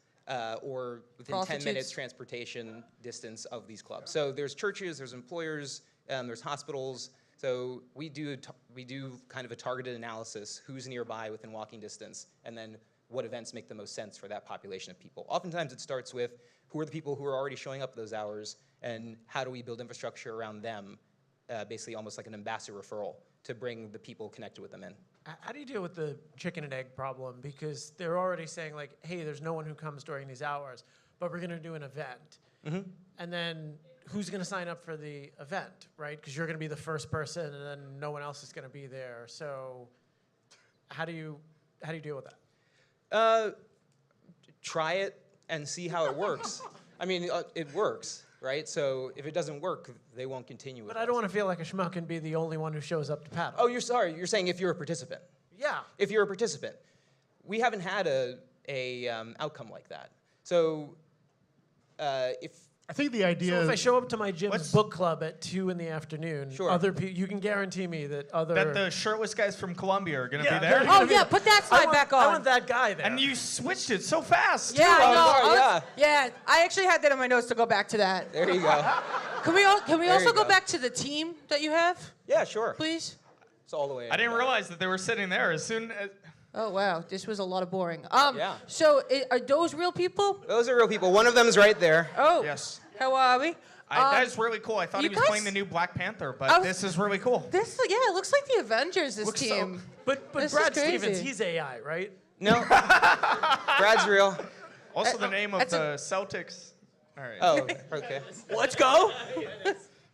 or within 10 Prostitutes. minutes transportation distance of these clubs. So there's churches, there's employers, there's hospitals. So we do kind of a targeted analysis, who's nearby within walking distance, and then what events make the most sense for that population of people. Oftentimes it starts with who are the people who are already showing up those hours, and how do we build infrastructure around them, basically almost like an ambassador referral to bring the people connected with them in. How do you deal with the chicken and egg problem? Because they're already saying like, hey, there's no one who comes during these hours, but we're gonna do an event. And then who's gonna sign up for the event, right? Because you're gonna be the first person and then no one else is gonna be there. So how do you deal with that? Try it and see how it works. I mean, it works, right? So if it doesn't work, they won't continue with it. But I don't want to feel like a schmuck and be the only one who shows up to paddle. Oh, you're saying if you're a participant. Yeah. If you're a participant. We haven't had a outcome like that. So if I think the idea. So if I show up to my gym's book club at 2 in the afternoon, Sure. other people, you can guarantee me that other. That the shirtless guys from Columbia are going to Yeah, be there. Oh yeah, put that slide back on. I want that guy there. And you switched it so fast. Yeah, too. I know. sorry, Yeah, I actually had that in my notes to go back to that. there you go. Can we There also you go go. back to the team that you have, Yeah, sure. please? It's all the way. I didn't realize that they were sitting there as soon as. Oh wow, this was a lot of boring. Yeah. So are those real people? Those are real people. One of them is right there. Oh. Yes. How are we? That is really cool. I thought he you was guys- playing the new Black Panther, but I was- this is really cool. This it looks like the Avengers. This Looks team. so. But This is Brad crazy. Stevens, he's AI, right? No. Brad's real. Also, the name of that's the Celtics. All right. Oh, okay. Let's go.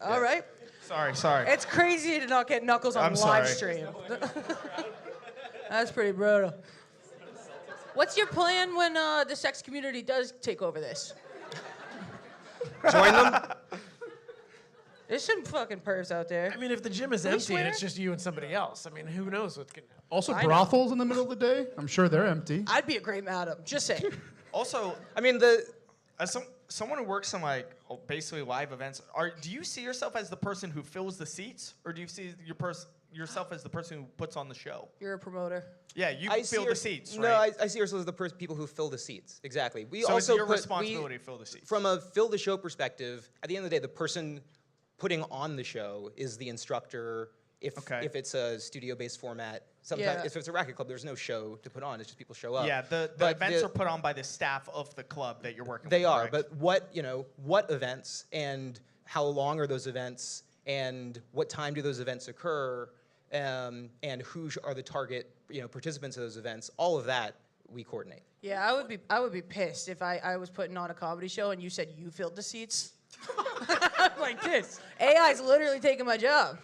All right. Sorry. It's crazy to not get Knuckles on I'm live sorry. stream. That's pretty brutal. What's your plan when the sex community does take over this? Join them. There's some fucking pervs out there. I mean, if the gym is Can we empty and swear? it's just you and somebody else, I mean, who knows what's going to happen? Also, I know. brothels in the middle of the day. I'm sure they're empty. I'd be a great madam. Just saying. Also, I mean, as someone who works in like basically live events, do you see yourself as the person who fills the seats, or do you see yourself as the person who puts on the show? You're a promoter. Yeah, you I see fill our- the seats, No, right? I see ourselves as the people who fill the seats. Exactly. We So it's also your put- responsibility to fill the seats. From a fill the show perspective, at the end of the day, the person putting on the show is the instructor. If it's a studio-based format, sometimes Yeah. if it's a racket club, there's no show to put on. It's just people show up. Yeah, the But events are put on by the staff of the club that you're working with. They are, correct? but what events and how long are those events and what time do those events occur, and who are the target participants of those events? All of that we coordinate. Yeah, I would be pissed if I was putting on a comedy show and you said you filled the seats. Like this. AI's literally taking my job.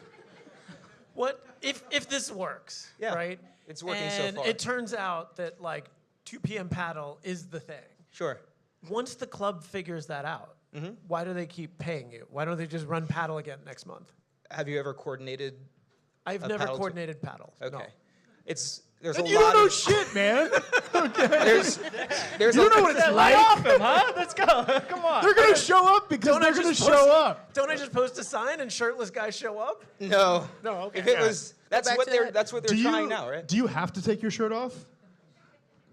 What if this works, Yeah, right? it's working so and far. it turns out that like 2 p.m. paddle is the thing. Sure. Once the club figures that out, why do they keep paying you? Why don't they just run paddle again next month? Have you ever coordinated? I've A never paddle coordinated paddle. Okay. No. There's a You lot don't know of shit, man. there's You know what it's like. Off him, huh? Let's go. Come on. They're gonna show up because Don't I they're gonna just show post- up. Don't I just post a sign and shirtless guys show up? No. No, okay. If it Yeah. was that's back what to they're that. that's what they're trying now, right? Do you have to take your shirt off?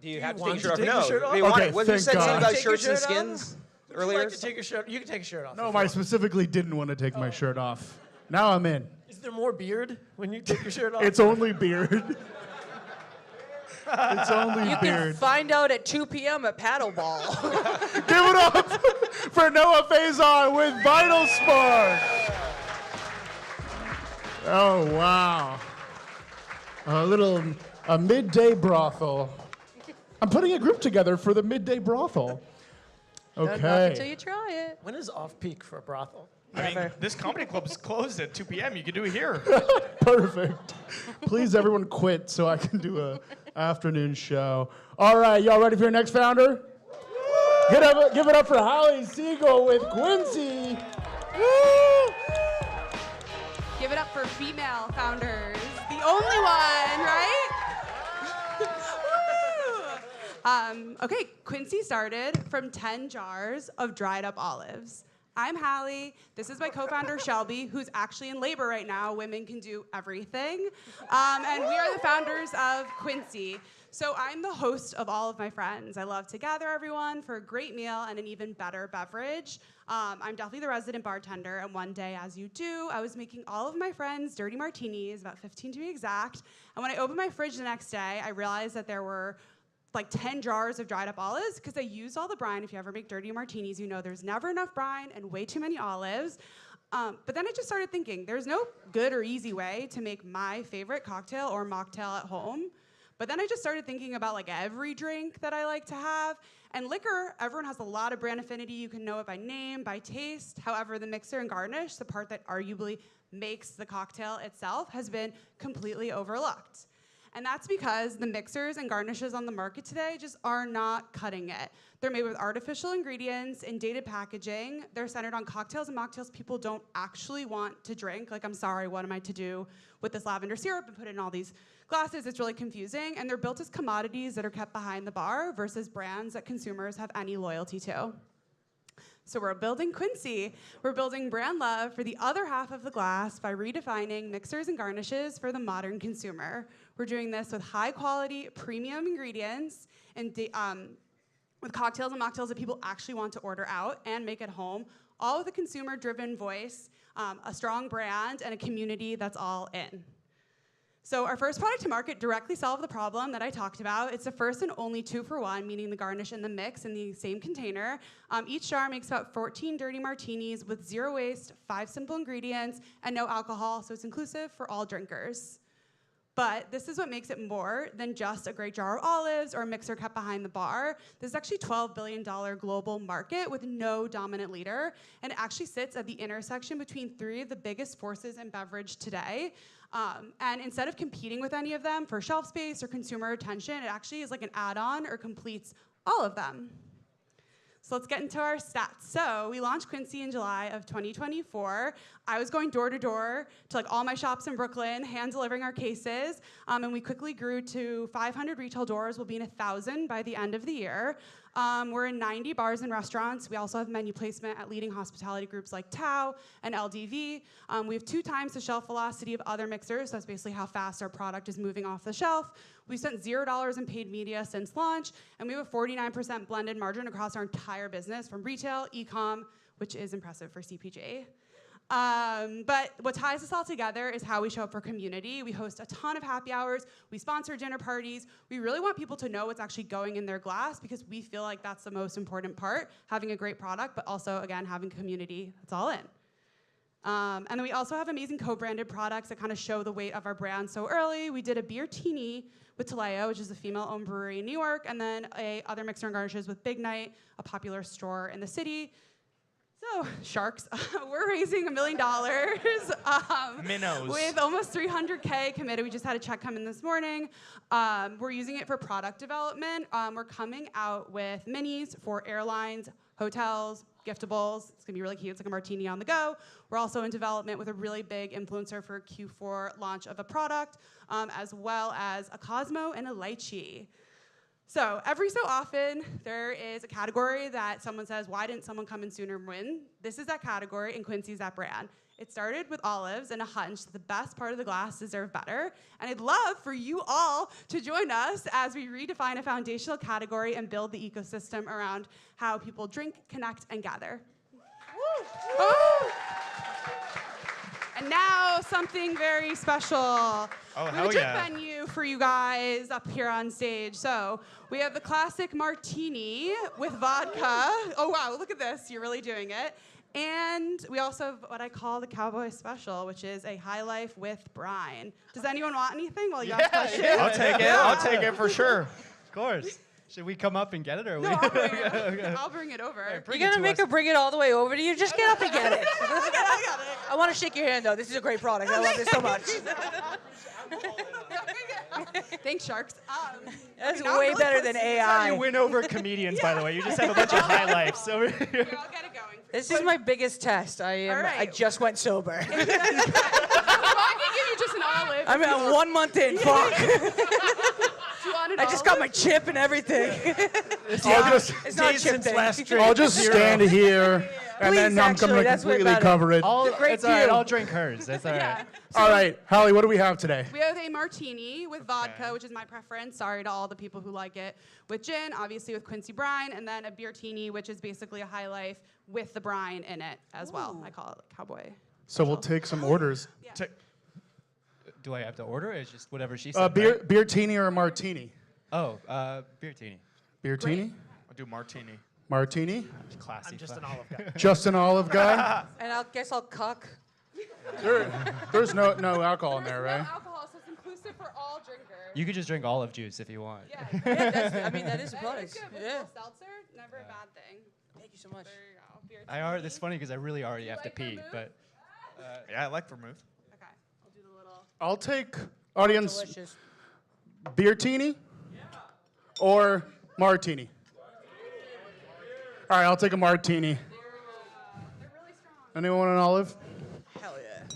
Do you have to take want your shirt to off? take No. your shirt off? They want Okay, it. What you thank said something God. about Take your shirts and shirt off? skins Would you earlier? like to take your shirt? You can take your shirt off. No, if I you want. specifically didn't want to take my shirt off. Now I'm in. Is there more beard when you take your shirt off? It's only beard. It's only You can beard. find out at 2 p.m. at paddleball. Give it up for Noah Faison with Vital Spark. Oh, wow. A midday brothel. I'm putting a group together for the midday brothel. Don't knock until Okay. you try it. When is off peak for a brothel? I mean, this comedy club is closed at 2 p.m. You can do it here. Perfect. Please, everyone quit so I can do a afternoon show. All right, y'all ready for your next founder? Give it up for Holly Siegel with Quincy. Woo! Give it up for female founders. The only one, right? Woo! Okay, Quincy started from 10 jars of dried up olives. I'm Hallie. This is my co-founder, Shelby, who's actually in labor right now. Women can do everything. And we are the founders of Quincy. So I'm the host of all of my friends. I love to gather everyone for a great meal and an even better beverage. I'm definitely the resident bartender, and one day, as you do, I was making all of my friends dirty martinis, about 15 to be exact. And when I opened my fridge the next day, I realized that there were like 10 jars of dried up olives because I used all the brine. If you ever make dirty martinis, you know there's never enough brine and way too many olives. But then I just started thinking, there's no good or easy way to make my favorite cocktail or mocktail at home. But then I just started thinking about like every drink that I like to have. And liquor, everyone has a lot of brand affinity. You can know it by name, by taste. However, the mixer and garnish, the part that arguably makes the cocktail itself, has been completely overlooked. And that's because the mixers and garnishes on the market today just are not cutting it. They're made with artificial ingredients and dated packaging. They're centered on cocktails and mocktails people don't actually want to drink. Like, I'm sorry, what am I to do with this lavender syrup and put it in all these glasses? It's really confusing. And they're built as commodities that are kept behind the bar versus brands that consumers have any loyalty to. So we're building Quincy. We're building brand love for the other half of the glass by redefining mixers and garnishes for the modern consumer. We're doing this with high quality, premium ingredients and with cocktails and mocktails that people actually want to order out and make at home, all with a consumer-driven voice, a strong brand, and a community that's all in. So our first product to market directly solved the problem that I talked about. It's the first and only 2-for-1, meaning the garnish and the mix in the same container. Each jar makes about 14 dirty martinis with 0 waste, 5 simple ingredients, and no alcohol, so it's inclusive for all drinkers. But this is what makes it more than just a great jar of olives or a mixer kept behind the bar. This is actually a $12 billion global market with no dominant leader, and it actually sits at the intersection between 3 of the biggest forces in beverage today. And instead of competing with any of them for shelf space or consumer attention, it actually is like an add-on or completes all of them. So let's get into our stats. So we launched Quincy in July of 2024. I was going door to door to like all my shops in Brooklyn, hand delivering our cases, and we quickly grew to 500 retail doors. We'll be in 1,000 by the end of the year. We're in 90 bars and restaurants. We also have menu placement at leading hospitality groups like Tao and LDV. We have 2 times the shelf velocity of other mixers. So that's basically how fast our product is moving off the shelf. We spent $0 in paid media since launch, and we have a 49% blended margin across our entire business from retail, e-com, which is impressive for CPG. But what ties us all together is how we show up for community. We host a ton of happy hours. We sponsor dinner parties. We really want people to know what's actually going in their glass because we feel like that's the most important part, having a great product, but also, again, having community that's all in. And then we also have amazing co-branded products that kind of show the weight of our brand so early. We did a beer teeny with Taleo, which is a female-owned brewery in New York, and then other mixer and garnishes with Big Night, a popular store in the city. So, Sharks, we're raising $1 million Minnows. with almost 300K committed. We just had a check come in this morning. We're using it for product development. We're coming out with minis for airlines, hotels, giftables. It's gonna be really cute. It's like a martini on the go. We're also in development with a really big influencer for a Q4 launch of a product, as well as a Cosmo and a lychee. So every so often, there is a category that someone says, why didn't someone come in sooner and win? This is that category, and Quincy's that brand. It started with olives and a hunch that the best part of the glass deserved better. And I'd love for you all to join us as we redefine a foundational category and build the ecosystem around how people drink, connect, and gather. Woo! Woo! And now something very special. Oh, We have hell a drink yeah. menu for you guys up here on stage. So we have the classic martini with vodka. Oh, wow, look at this. You're really doing it. And we also have what I call the cowboy special, which is a high life with brine. Does anyone want anything while you ask questions? I'll take it. I'll take it for sure. Of course. Should we come up and get it, or No, I'll bring it. I'll bring it over. You're gonna make her bring it all the way over to you? Just get up and get it. I got it. I want to shake your hand though. This is a great product. I love this so much. Thanks, Sharks. That's now I'm way really better close than to- You AI. win over comedians, by the way. You just have a bunch of high lifes over here. Here, I'll get it going. This is my biggest test. I All right. just went sober. I can give you just an olive. I'm at 1 month in. Fuck. Do you want an I just got olive? my chip and everything. I'll just, It's not a chip thing. I'll just stand here, and Please, then I'm actually, going to that's way completely better. cover it. great It's all right. view. I'll drink hers. That's all right. Yeah. All right, Holly, what do we have today? We have a martini with vodka, which is my preference. Sorry to all the people who like it with gin, obviously with Quincy brine, and then a beer teeny, which is basically a high life with the brine in it as well. I call it cowboy. So we'll take some orders. Yeah. Do I have to order? It's just whatever she said. right? Beer teeny or a martini? Oh, beer teeny. Beer teeny? I'll do martini. Martini? Classy. I'm just an olive guy. Just an olive guy? And I guess I'll cuck. There's no alcohol in there, There's right? no alcohol, so it's inclusive for all drinkers. You could just drink olive juice if you want. Yeah. I mean, that is a That product. is good. With a Yeah. little seltzer, never a bad thing. Thank you so much. There you go. Beer This is funny because I really already have to like pee, vermouth? but Yeah, I like vermouth. Okay, I'll do the little. I'll take audience. Delicious. Beer-tini? Or martini? All right, I'll take a martini. Anyone want an olive? Hell yeah.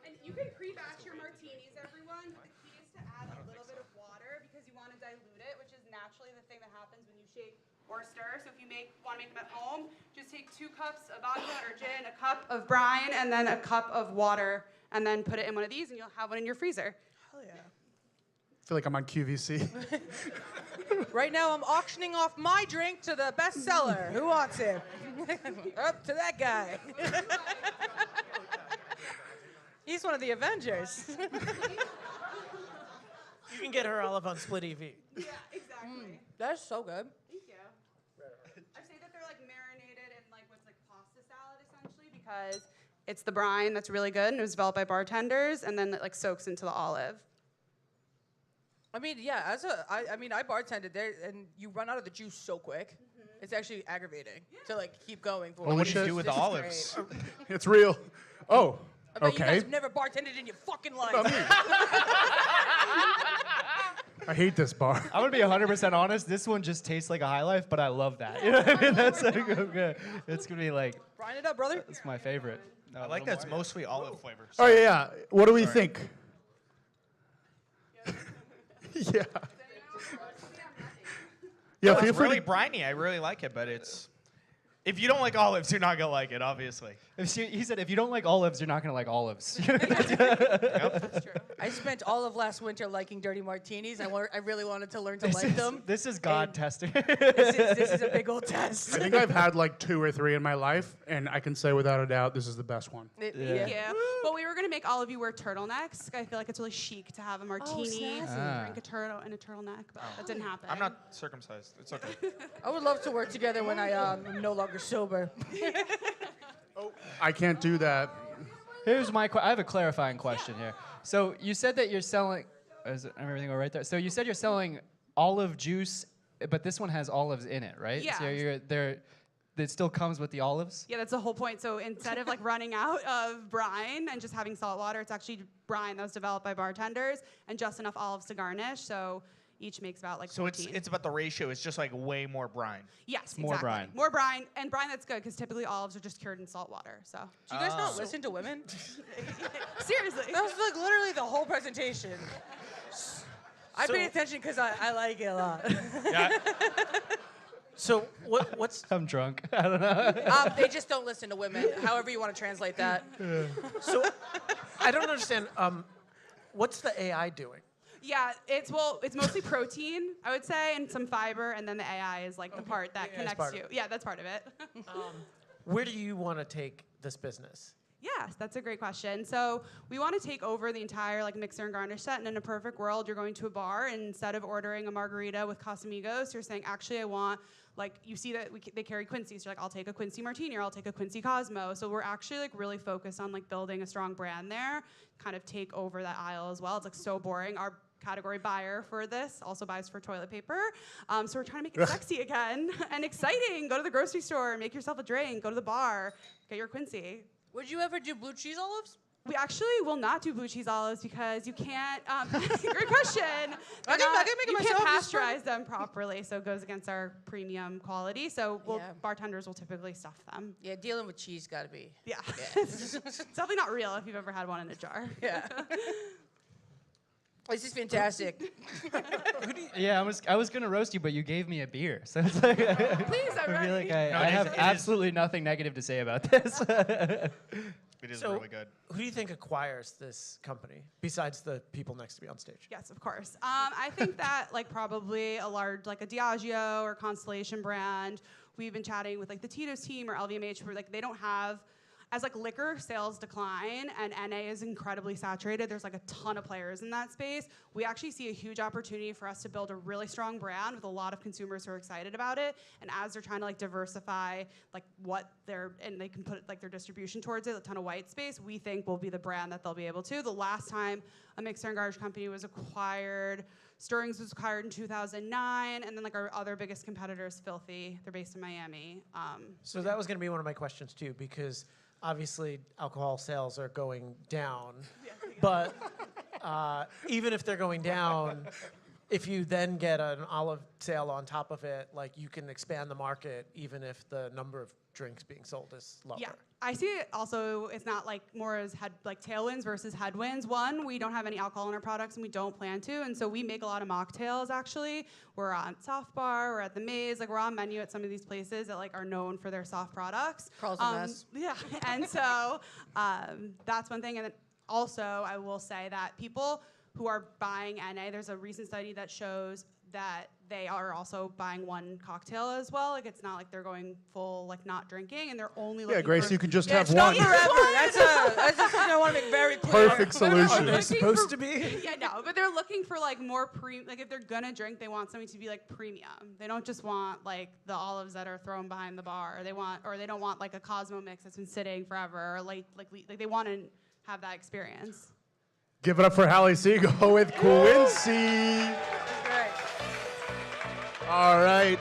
And you can pre-batch your martinis, everyone, but the key is to add a little bit of water because you want to dilute it, which is naturally the thing that happens when you shake or stir. So if you want to make them at home, just take 2 cups of vodka or gin, a cup of brine, and then a cup of water, and then put it in one of these, and you'll have one in your freezer. Hell yeah. I feel like I'm on QVC. Right now, I'm auctioning off my drink to the bestseller. Who wants it? Up to that guy. He's one of the Avengers. You can get her olive on Split EV. Yeah, exactly. That's so good. Thank you. I say that they're like marinated in like what's like pasta salad essentially because it's the brine that's really good and it was developed by bartenders and then it like soaks into the olive. I mean, yeah, I bartended there, and you run out of the juice so quick. It's actually aggravating to like keep going for. Well, what do you This do with is the olives? great. It's real. Oh, I bet you okay. guys have never bartended in your fucking life. I hate this bar. I'm gonna be 100% honest. This one just tastes like a High Life, but I love that. You know what I mean? That's like okay. It's gonna be like Brine it up, brother. it's my favorite. No, I a like little that it's more. mostly olive flavor. Oh, yeah. What do we think? Yeah. Yeah, feel It's free really to briny. I really like it, but it's. If you don't like olives, you're not gonna like it, obviously. He said, if you don't like olives, you're not gonna like olives. That's true. I spent all of last winter liking dirty martinis. I really wanted to learn to like them. This is God And testing. This is a big old test. I think I've had like 2 or 3 in my life, and I can say without a doubt this is the best one. Yeah. But we were gonna make all of you wear turtlenecks. I feel like it's really chic to have a martini and drink a turtle and a turtleneck, but that didn't happen. I'm not circumcised. It's okay. I would love to work together when I am no longer sober. I can't do that. Here's my I have a clarifying question here. So you said that you're selling, is everything all right there? So you said you're selling olive juice, but this one has olives in it, right? Yeah. So it still comes with the olives? Yeah, that's the whole point. So instead of like running out of brine and just having salt water, it's actually brine that was developed by bartenders and just enough olives to garnish. So each makes about like So 14. it's about the ratio. It's just like way more brine. Yes, more exactly. brine. More brine, and brine that's good because typically olives are just cured in salt water. So Do you guys not listen to women? seriously, That was like literally the whole presentation. I pay attention because I like it a lot. Yeah. So what's I'm drunk. I don't know. They just don't listen to women. However you want to translate that. so I don't understand. What's the AI doing? yeah, it's mostly protein, I would say, and some fiber, and then the AI is like the part that Yeah, it's connects part you. of it. Yeah, that's part of it. Where do you want to take this business? Yes, that's a great question. So we want to take over the entire like mixer and garnish set, and in a perfect world, you're going to a bar, and instead of ordering a margarita with Casamigos, you're saying, actually, I want, like, you see that they carry Quincy, so you're like, I'll take a Quincy Martini, or I'll take a Quincy Cosmo. So we're actually like really focused on like building a strong brand there, kind of take over that aisle as well. It's like so boring. Our category buyer for this also buys for toilet paper. So we're trying to make it sexy again and exciting. Go to the grocery store, make yourself a drink, go to the bar, get your Quincy. Would you ever do blue cheese olives? We actually will not do blue cheese olives because you can't. Great question. I can make it you myself, can't it's fine. pasteurize them properly, so it goes against our premium quality. So Yeah. bartenders will typically stuff them. Yeah, dealing with cheese gotta be. Yeah, Yeah. it's definitely not real if you've ever had one in a jar. Yeah. This is fantastic. Yeah, I was gonna roast you, but you gave me a beer, so it's like Please, I'm I feel ready. like I it have is- absolutely nothing negative to say about this. It is So really good. who do you think acquires this company besides the people next to me on stage? Yes, of course. I think that like probably a large like a Diageo or Constellation brand. We've been chatting with like the Tito's team or LVMH where like they don't have as like liquor sales decline and NA is incredibly saturated. There's like a ton of players in that space. We actually see a huge opportunity for us to build a really strong brand with a lot of consumers who are excited about it. And as they're trying to like diversify like what and they can put like their distribution towards it, a ton of white space, we think will be the brand that they'll be able to. The last time a mixer and garnish company was acquired, Stirrings was acquired in 2009, and then like our other biggest competitor is Filthy. They're based in Miami. So that was going to be one of my questions too, because obviously alcohol sales are going down, but even if they're going down, if you then get an olive sale on top of it, like you can expand the market even if the number of drinks being sold is lower. Yeah, I see it also, it's not like more as tailwinds versus headwinds. One, we don't have any alcohol in our products and we don't plan to, and so we make a lot of mocktails actually. We're on Soft Bar, we're at the Maze, like we're on menu at some of these places that like are known for their soft products. Carl's a mess. Yeah, and so that's one thing. And then also I will say that people who are buying NA, there's a recent study that shows that they are also buying one cocktail as well. Like it's not like they're going full like not drinking, and they're only looking Yeah, Grace, for you can just Yeah, have it's not one. forever. That's just something I want to make very clear. Perfect They're solution. looking supposed for- to be? Yeah, no, but they're looking for like more like if they're gonna drink, they want something to be like premium. They don't just want like the olives that are thrown behind the bar. Or they don't want like a Cosmo mix that's been sitting forever. Or like they want to have that experience. Give it up for Hallie Siegel with Quincy. Right. All right.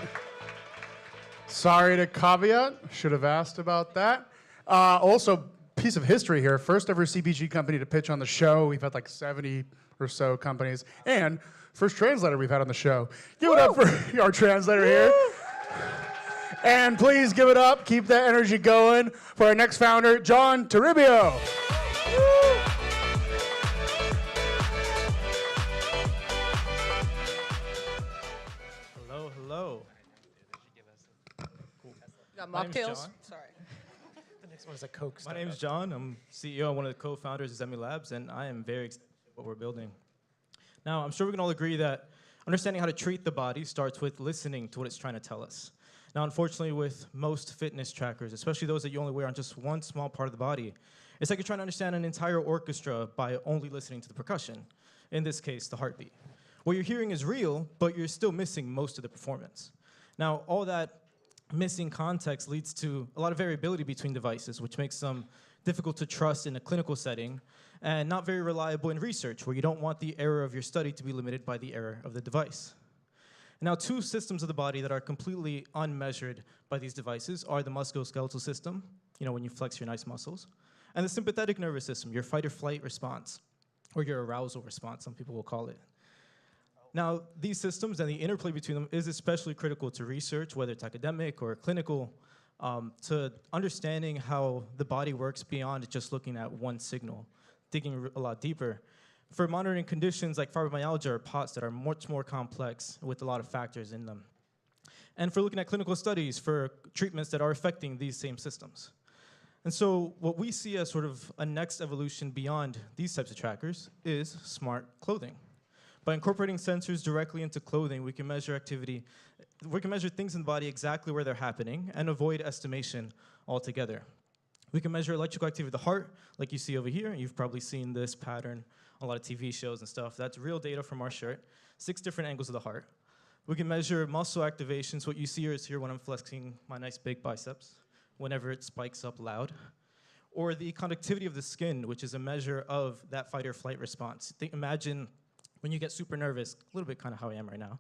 Sorry to caveat. Should have asked about that. Also, piece of history here. First ever CPG company to pitch on the show. We've had like 70 or so companies. And first translator we've had on the show. Give it up for our translator here. And please give it up. Keep that energy going for our next founder, John Toribio. Hello, hello. Got My name's mocktails. John. Sorry. The next one is a Coke My startup. name's John. I'm CEO and one of the co-founders of Zemi Labs, and I am very excited about what we're building. Now, I'm sure we can all agree that understanding how to treat the body starts with listening to what it's trying to tell us. Now, unfortunately, with most fitness trackers, especially those that you only wear on just one small part of the body, it's like you're trying to understand an entire orchestra by only listening to the percussion, in this case, the heartbeat. What you're hearing is real, but you're still missing most of the performance. Now, all that missing context leads to a lot of variability between devices, which makes them difficult to trust in a clinical setting and not very reliable in research, where you don't want the error of your study to be limited by the error of the device. Now, two systems of the body that are completely unmeasured by these devices are the musculoskeletal system, when you flex your nice muscles, and the sympathetic nervous system, your fight or flight response, or your arousal response, some people will call it. Now, these systems and the interplay between them is especially critical to research, whether it's academic or clinical, to understanding how the body works beyond just looking at one signal, digging a lot deeper. For monitoring conditions like fibromyalgia or POTS that are much more complex with a lot of factors in them. And for looking at clinical studies for treatments that are affecting these same systems. And so what we see as sort of a next evolution beyond these types of trackers is smart clothing. By incorporating sensors directly into clothing, we can measure activity, we can measure things in the body exactly where they're happening and avoid estimation altogether. We can measure electrical activity of the heart, like you see over here. You've probably seen this pattern on a lot of TV shows and stuff. That's real data from our shirt, 6 different angles of the heart. We can measure muscle activations. What you see is here when I'm flexing my nice big biceps, whenever it spikes up loud. Or the conductivity of the skin, which is a measure of that fight or flight response. Imagine when you get super nervous, a little bit kind of how I am right now,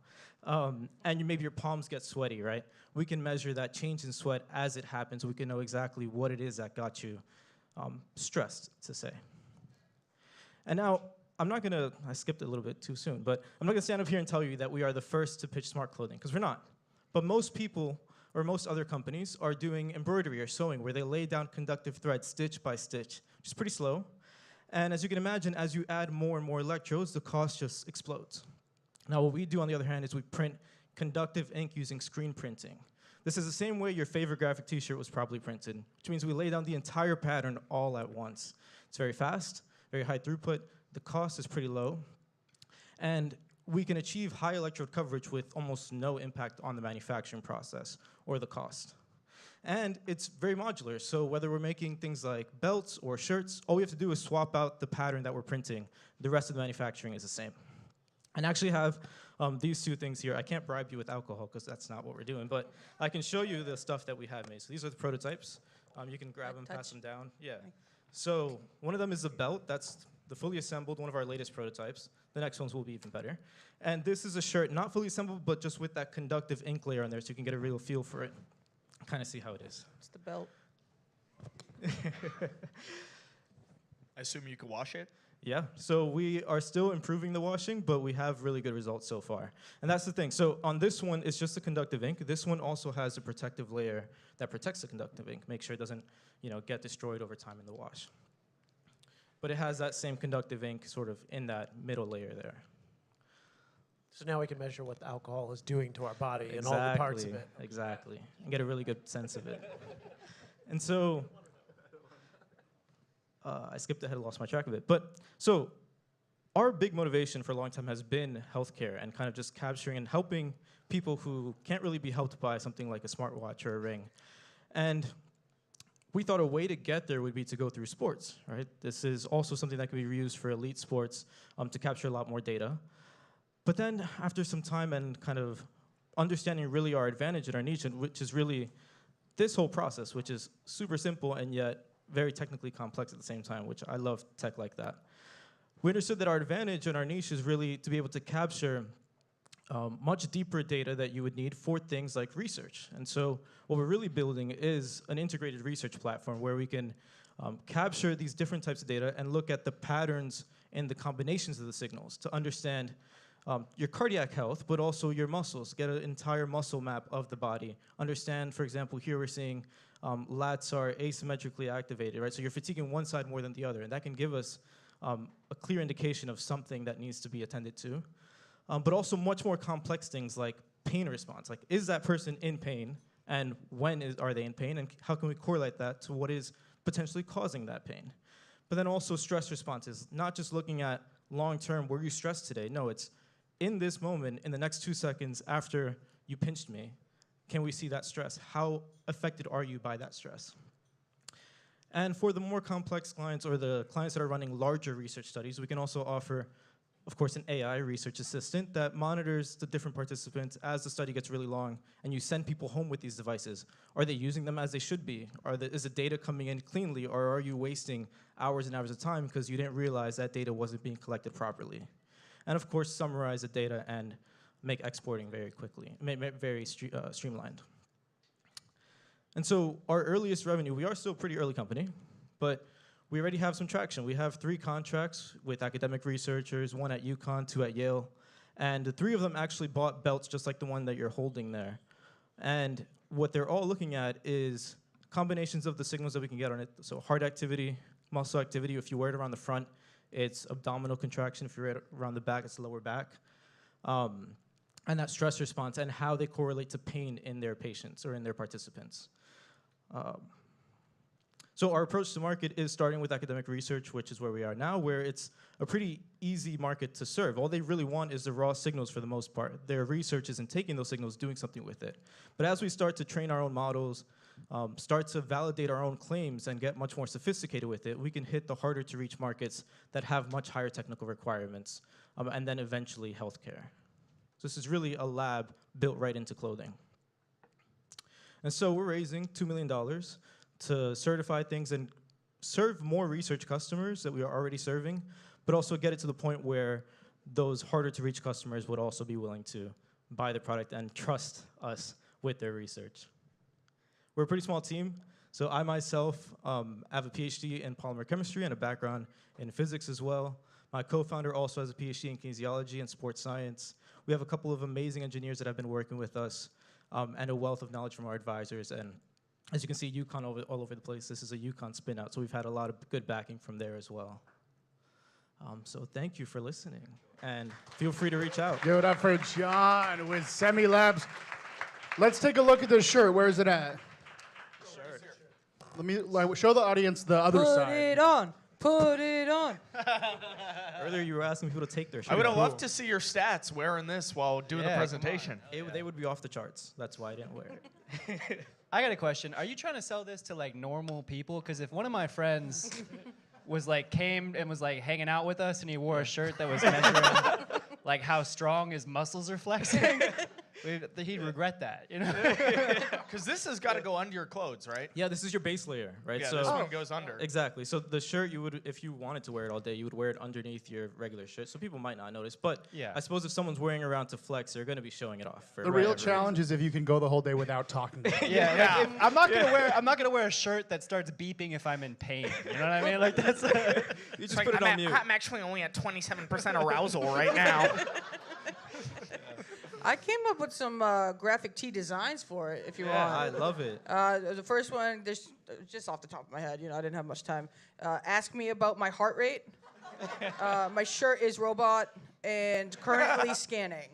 and maybe your palms get sweaty, right? We can measure that change in sweat as it happens. We can know exactly what it is that got you stressed, to say. And now, I skipped it a little bit too soon, but I'm not gonna stand up here and tell you that we are the first to pitch smart clothing, because we're not. But most people, or most other companies, are doing embroidery or sewing, where they lay down conductive thread stitch by stitch, which is pretty slow. And as you can imagine, as you add more and more electrodes, the cost just explodes. Now, what we do, on the other hand, is we print conductive ink using screen printing. This is the same way your favorite graphic t-shirt was probably printed, which means we lay down the entire pattern all at once. It's very fast, very high throughput, the cost is pretty low, and we can achieve high electrode coverage with almost no impact on the manufacturing process or the cost. And it's very modular, so whether we're making things like belts or shirts, all we have to do is swap out the pattern that we're printing. The rest of the manufacturing is the same. And I actually have these two things here. I can't bribe you with alcohol, because that's not what we're doing, but I can show you the stuff that we have made. So these are the prototypes. You can grab them, pass them down. Yeah. So one of them is a belt. That's the fully assembled, one of our latest prototypes. The next ones will be even better. And this is a shirt, not fully assembled, but just with that conductive ink layer on there, so you can get a real feel for it. Kind of see how it is. It's the belt. I assume you can wash it? Yeah, so we are still improving the washing, but we have really good results so far. And that's the thing. So on this one, it's just a conductive ink. This one also has a protective layer that protects the conductive ink, make sure it doesn't, get destroyed over time in the wash. But it has that same conductive ink sort of in that middle layer there. So now we can measure what the alcohol is doing to our body and all the parts of it. Exactly, and get a really good sense of it. And so, I skipped ahead, lost my track of it. But so, our big motivation for a long time has been healthcare and kind of just capturing and helping people who can't really be helped by something like a smartwatch or a ring. And we thought a way to get there would be to go through sports, right? This is also something that can be reused for elite sports to capture a lot more data. But then after some time and kind of understanding really our advantage in our niche, which is really this whole process, which is super simple and yet very technically complex at the same time, which I love tech like that. We understood that our advantage in our niche is really to be able to capture much deeper data that you would need for things like research. And so what we're really building is an integrated research platform where we can capture these different types of data and look at the patterns and the combinations of the signals to understand your cardiac health, but also your muscles, get an entire muscle map of the body. Understand, for example, here we're seeing lats are asymmetrically activated, right? So you're fatiguing one side more than the other, and that can give us a clear indication of something that needs to be attended to. But also much more complex things like pain response. Like, is that person in pain, and when are they in pain, and how can we correlate that to what is potentially causing that pain? But then also stress responses, not just looking at long-term, were you stressed today? No, it's in this moment, in the next 2 seconds after you pinched me, can we see that stress? How affected are you by that stress? And for the more complex clients or the clients that are running larger research studies, we can also offer, of course, an AI research assistant that monitors the different participants as the study gets really long, and you send people home with these devices. Are they using them as they should be? Is the data coming in cleanly, or are you wasting hours and hours of time because you didn't realize that data wasn't being collected properly? And of course, summarize the data and make exporting very quickly, very streamlined. And so our earliest revenue, we are still a pretty early company, but we already have some traction. We have 3 contracts with academic researchers, 1 at UConn, 2 at Yale, and the 3 of them actually bought belts just like the one that you're holding there. And what they're all looking at is combinations of the signals that we can get on it. So heart activity, muscle activity, if you wear it around the front, it's abdominal contraction. If you wear it around the back, it's lower back. And that stress response and how they correlate to pain in their patients or in their participants. So our approach to market is starting with academic research, which is where we are now, where it's a pretty easy market to serve. All they really want is the raw signals for the most part. Their research isn't taking those signals, doing something with it. But as we start to train our own models, start to validate our own claims and get much more sophisticated with it, we can hit the harder to reach markets that have much higher technical requirements, and then eventually healthcare. So this is really a lab built right into clothing. And so we're raising $2 million to certify things and serve more research customers that we are already serving, but also get it to the point where those harder to reach customers would also be willing to buy the product and trust us with their research. We're a pretty small team, so I myself have a PhD in polymer chemistry and a background in physics as well. My co-founder also has a PhD in kinesiology and sports science. We have a couple of amazing engineers that have been working with us, and a wealth of knowledge from our advisors. And as you can see, UConn all over the place. This is a UConn spin-out, so we've had a lot of good backing from there as well. So thank you for listening, and feel free to reach out. Give it up for John with Semi Labs. Let's take a look at this shirt. Where is it at? Let me show the audience the other side. Put it on. Put it on. Earlier you were asking people to take their shirt. I would have loved to see your stats wearing this while doing the presentation. They would be off the charts. That's why I didn't wear it. I got a question. Are you trying to sell this to like normal people? Because if one of my friends came and was like hanging out with us and he wore a shirt that was measuring like how strong his muscles are flexing, He'd regret that, you know? Because this has got to go under your clothes, right? Yeah, this is your base layer, right? Yeah, so this one goes under. Exactly. So the shirt you would, if you wanted to wear it all day, you would wear it underneath your regular shirt. So people might not notice. But Yeah. I suppose if someone's wearing it around to flex, they're going to be showing it off. For The real whatever challenge is if you can go the whole day without talking. To them. Yeah. Like, I'm not gonna wear a shirt that starts beeping if I'm in pain. You know what I mean? Like that's. You just put it on mute. I'm actually only at 27% arousal right now. I came up with some graphic tee designs for it, if you I want. love it. The first one, there's just off the top of my head, I didn't have much time. Ask me about my heart rate. My shirt is robot and currently scanning.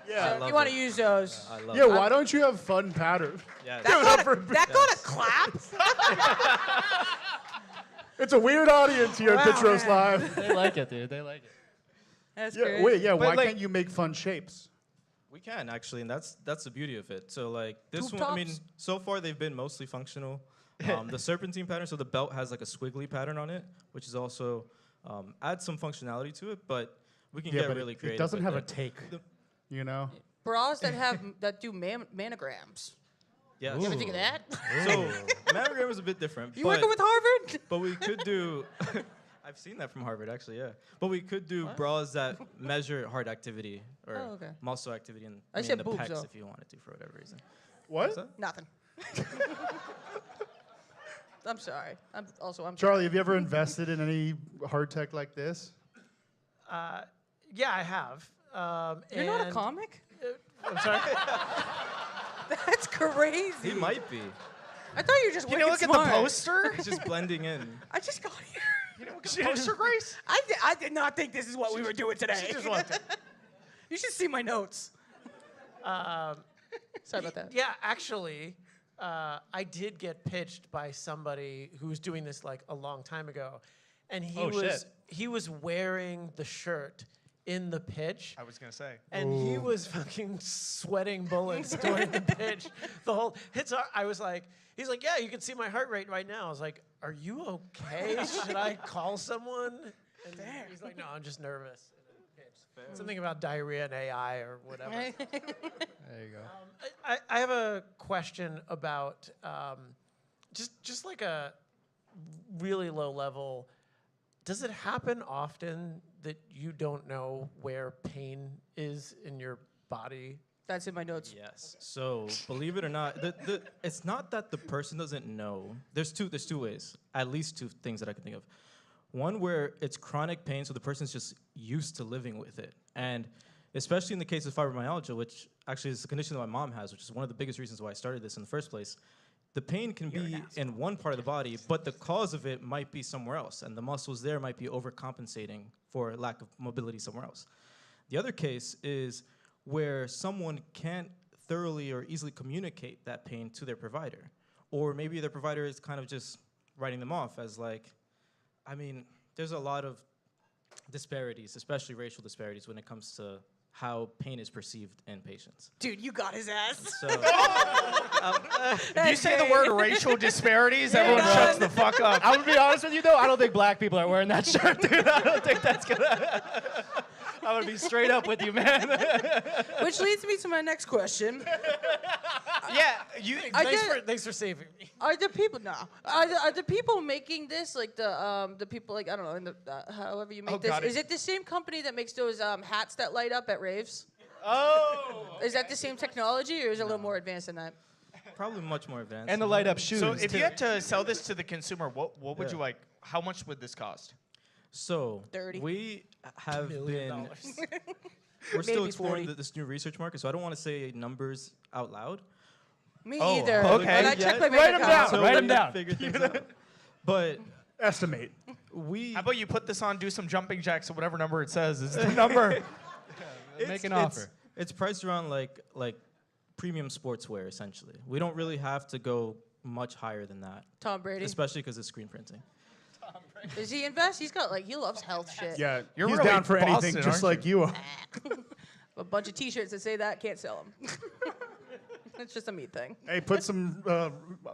Yeah. So if you want to use those. I love Yeah, it. why don't you have fun pattern? Yeah, That got a clap? It's a weird audience here at Wow, Pitch Roast man. Live. They like it, dude. They like it. That's Yeah, great. wait, yeah, But, why like- can't you make fun shapes? We can actually, and that's the beauty of it. So like this Tube one, I mean, tops? so far they've been mostly functional. The serpentine pattern, so the belt has like a squiggly pattern on it, which is also adds some functionality to it, but we can get but really it creative. doesn't with have a it. take, you know? Bras that do manograms. Yes. You ever think of that? So mammogram is a bit different. You but, working with Harvard? But we could do. I've seen that from Harvard, actually, yeah. But we could do bras that measure heart activity or Oh, okay. muscle activity in, I in said the boobs, pecs though. if you wanted to, for whatever reason. What? that? Nothing. I'm sorry. I'm Charlie, have you ever invested in any hard tech like this? Yeah, I have. You're not a and- comic? I'm sorry. That's crazy. He might be. I thought you were just Can wicked you look smart. at the poster? He's just blending in. I just got here. You know, look at the poster, Grace? I did not think this is what we were doing today. She just walked in. You should see my notes. Sorry about that. Yeah, actually, I did get pitched by somebody who was doing this like a long time ago, and he was wearing the shirt in the pitch, I was going to say. and he was fucking sweating bullets during the pitch. The whole I was like, he's like, yeah, you can see my heart rate right now. I was like, are you okay? Should I call someone? And he's like, no, I'm just nervous. Something about diarrhea and AI or whatever. There you go. I have a question about just like a really low level. Does it happen often that you don't know where pain is in your body? That's in my notes. Yes. So believe it or not, it's not that the person doesn't know. There's two ways, at least two things that I can think of. One where it's chronic pain, so the person's just used to living with it. And especially in the case of fibromyalgia, which actually is a condition that my mom has, which is one of the biggest reasons why I started this in the first place, the pain can be in one part of the body, but the cause of it might be somewhere else, and the muscles there might be overcompensating for lack of mobility somewhere else. The other case is where someone can't thoroughly or easily communicate that pain to their provider. Or maybe their provider is kind of just writing them off as like, I mean, there's a lot of disparities, especially racial disparities, when it comes to how pain is perceived in patients. Dude, you got his ass. So, If you say the word racial disparities, everyone shuts the fuck up. I'm gonna be honest with you though. I don't think black people are wearing that shirt, dude. I don't think that's gonna. I'm gonna be straight up with you, man. Which leads me to my next question. Yeah, Thanks for saving me. Are the people Are the people making this like the people like I don't know in the however you make this? God, Is it the same company that makes those hats that light up at raves? Oh. Is that the same technology or is it a little more advanced than that? probably much more advanced. And the light up shoes. So if too. you had to sell this to the consumer, what would you like? How much would this cost? So 30. we have $1 been. million. We're still Maybe exploring 40. this new research market, so I don't want to say numbers out loud. Me Oh, either. okay. But I checked my Write bank 'em account. down. So Write we 'em down. figure things out. But Estimate. we How about you put this on, do some jumping jacks, or whatever number it says is the number. Make an offer. It's priced around like premium sportswear essentially. We don't really have to go much higher than that, Tom Brady. especially because it's screen printing. Does he invest? He's got he loves health shit. Yeah, You're he's really down for anything, Boston, just aren't like you are. A bunch of T-shirts that say that can't sell them. It's just a me thing. Hey, put some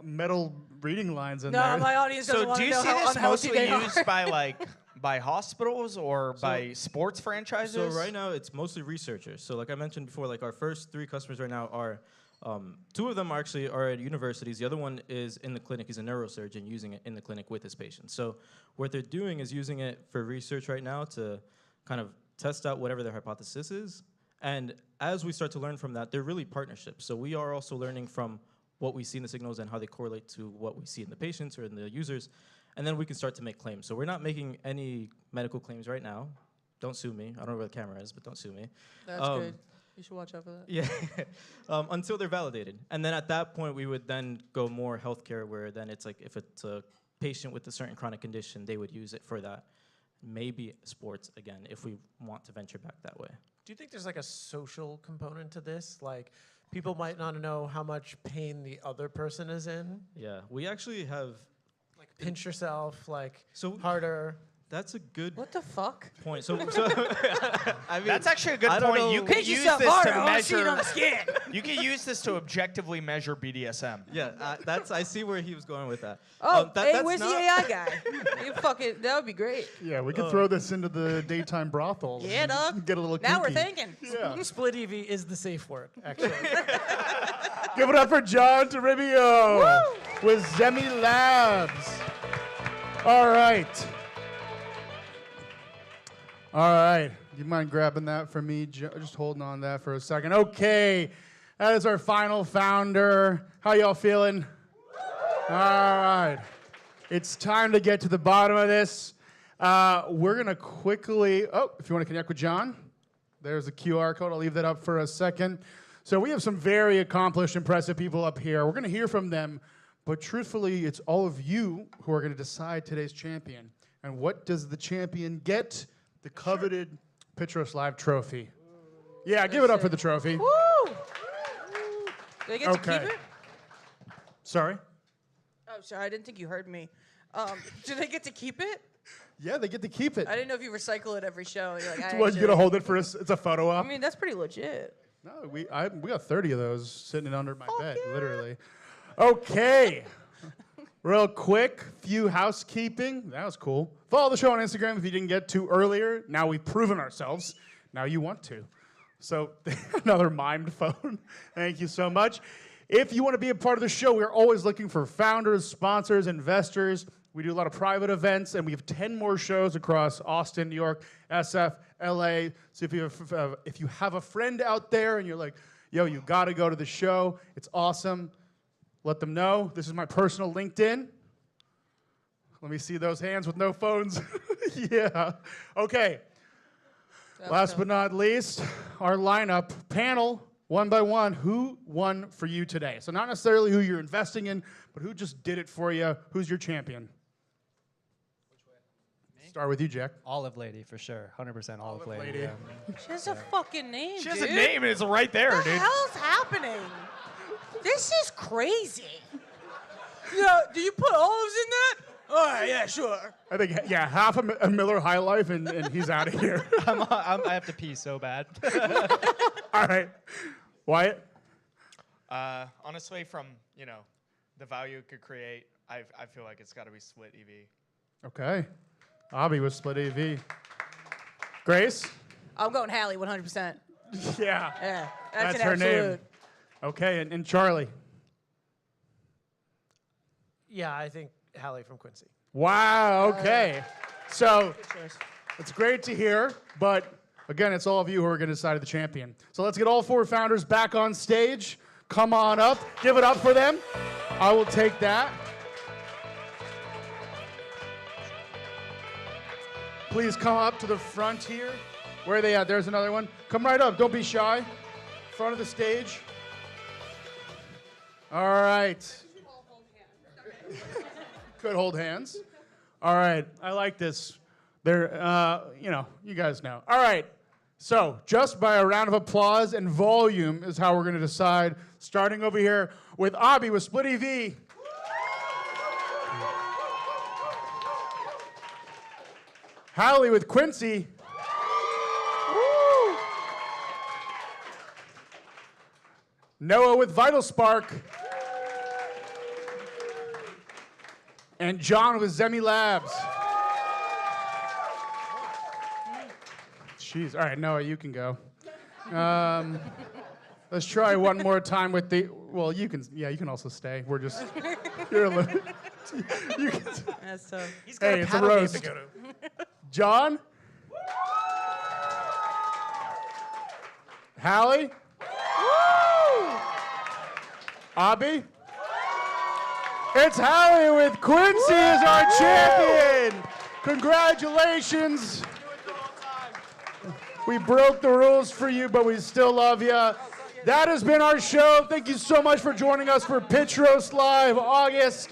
metal reading lines in No, there. my audience doesn't So want do to you know see how this unhealthy mostly they are. used by like by hospitals or by sports franchises? So right now it's mostly researchers. So like I mentioned before, like our first 3 customers right now are 2 of them are at universities. The other one is in the clinic. He's a neurosurgeon using it in the clinic with his patients. So what they're doing is using it for research right now to kind of test out whatever their hypothesis is. And as we start to learn from that, they're really partnerships. So we are also learning from what we see in the signals and how they correlate to what we see in the patients or in the users. And then we can start to make claims. So we're not making any medical claims right now. Don't sue me. I don't know where the camera is, but don't sue me. That's good. You should watch out for that. Yeah, until they're validated. And then at that point, we would then go more healthcare, where then it's like if it's a patient with a certain chronic condition, they would use it for that. Maybe sports, again, if we want to venture back that way. Do you think there's like a social component to this? Like, people might not know how much pain the other person is in. Yeah, we actually have... Like, pinch yourself, like, so harder. That's a good What the fuck? point. So I mean, That's actually a good I don't point. know. You can Pinch use yourself this harder, to I see it on measure. the skin. You can use this to objectively measure BDSM. yeah, I see where he was going with that. Oh, hey, that's where's the not- AI guy? You fucking, that would be great. Yeah, we could throw this into the daytime brothels. Yeah, and dog. Get a little Now we're kinky. thinking. Yeah. Split EV is the safe word, actually. Give it up for John Toribio with Zemi Labs. All right. All right. You mind grabbing that for me? Just holding on to that for a second. Okay. That is our final founder. How y'all feeling? All right. It's time to get to the bottom of this. We're going to quickly... Oh, if you want to connect with John, there's a QR code. I'll leave that up for a second. So we have some very accomplished, impressive people up here. We're going to hear from them. But truthfully, it's all of you who are going to decide today's champion. And what does the champion get? The coveted Pitros Live trophy. Yeah, give it up for the trophy. Woo! Do they get to keep it? Sorry? Oh, sorry, I didn't think you heard me. Do they get to keep it? Yeah, they get to keep it. I didn't know if you recycle it every show. You're like, What, you gonna hold it for us? It's a photo op? I mean, that's pretty legit. No, we got 30 of those sitting under my bed, literally. Okay. Real quick, few housekeeping. That was cool. Follow the show on Instagram if you didn't get to earlier. Now we've proven ourselves. Now you want to. So another mimed phone. Thank you so much. If you want to be a part of the show, we're always looking for founders, sponsors, investors. We do a lot of private events, and we have 10 more shows across Austin, New York, SF, LA. So if you have a friend out there and you're like, yo, you got to go to the show, it's awesome. Let them know. This is my personal LinkedIn. Let me see those hands with no phones. Yeah. Okay. Last but not least, our lineup panel, one by one. Who won for you today? So not necessarily who you're investing in, but who just did it for you. Who's your champion? Which way? Start with you, Jack. Olive Lady, for sure. 100% Olive Lady. Lady. Yeah. She has a fucking name, She has dude. a name and it's right there, What the dude. hell's happening? This is crazy. Yeah, do you put olives in that? All right, yeah, sure. I think, yeah, half a Miller High Life, and he's out of here. I have to pee so bad. All right. Wyatt? Honestly, from the value it could create, I feel like it's got to be Split EV. Okay. Abby with Split AV. Grace? I'm going Hallie 100%. Yeah. Yeah, That's an her absolute. name. Okay, and Charlie? Yeah, I think Hallie from Quincy. Wow, okay. So it's great to hear, but again, it's all of you who are going to decide the champion. So let's get all 4 founders back on stage. Come on up. Give it up for them. I will take that. Please come up to the front here. Where are they at? There's another one. Come right up. Don't be shy. Front of the stage. All right. Could hold hands. All right. I like this. They're, you guys know. All right. So just by a round of applause and volume is how we're going to decide. Starting over here with Abby with Split EV. Hallie with Quincy. Woo. Noah with Vital Spark. And John with Zemi Labs. Jeez. All right, Noah, you can go. Let's try one more time with the. Well, you can also stay. We're just. You're a little. You can. That's tough. He's got Hey, a it's a paddle game roast. to go to. John. Hallie. Abby. It's Hallie with Quincy as our champion. Congratulations. We broke the rules for you, but we still love you. That has been our show. Thank you so much for joining us for Pitch Roast Live August.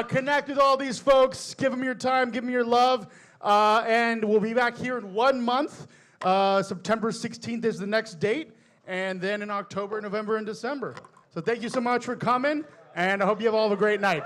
Connect with all these folks. Give them your time. Give them your love. And we'll be back here in 1 month. September 16th is the next date. And then in October, November, and December. So thank you so much for coming. And I hope you have all a great night.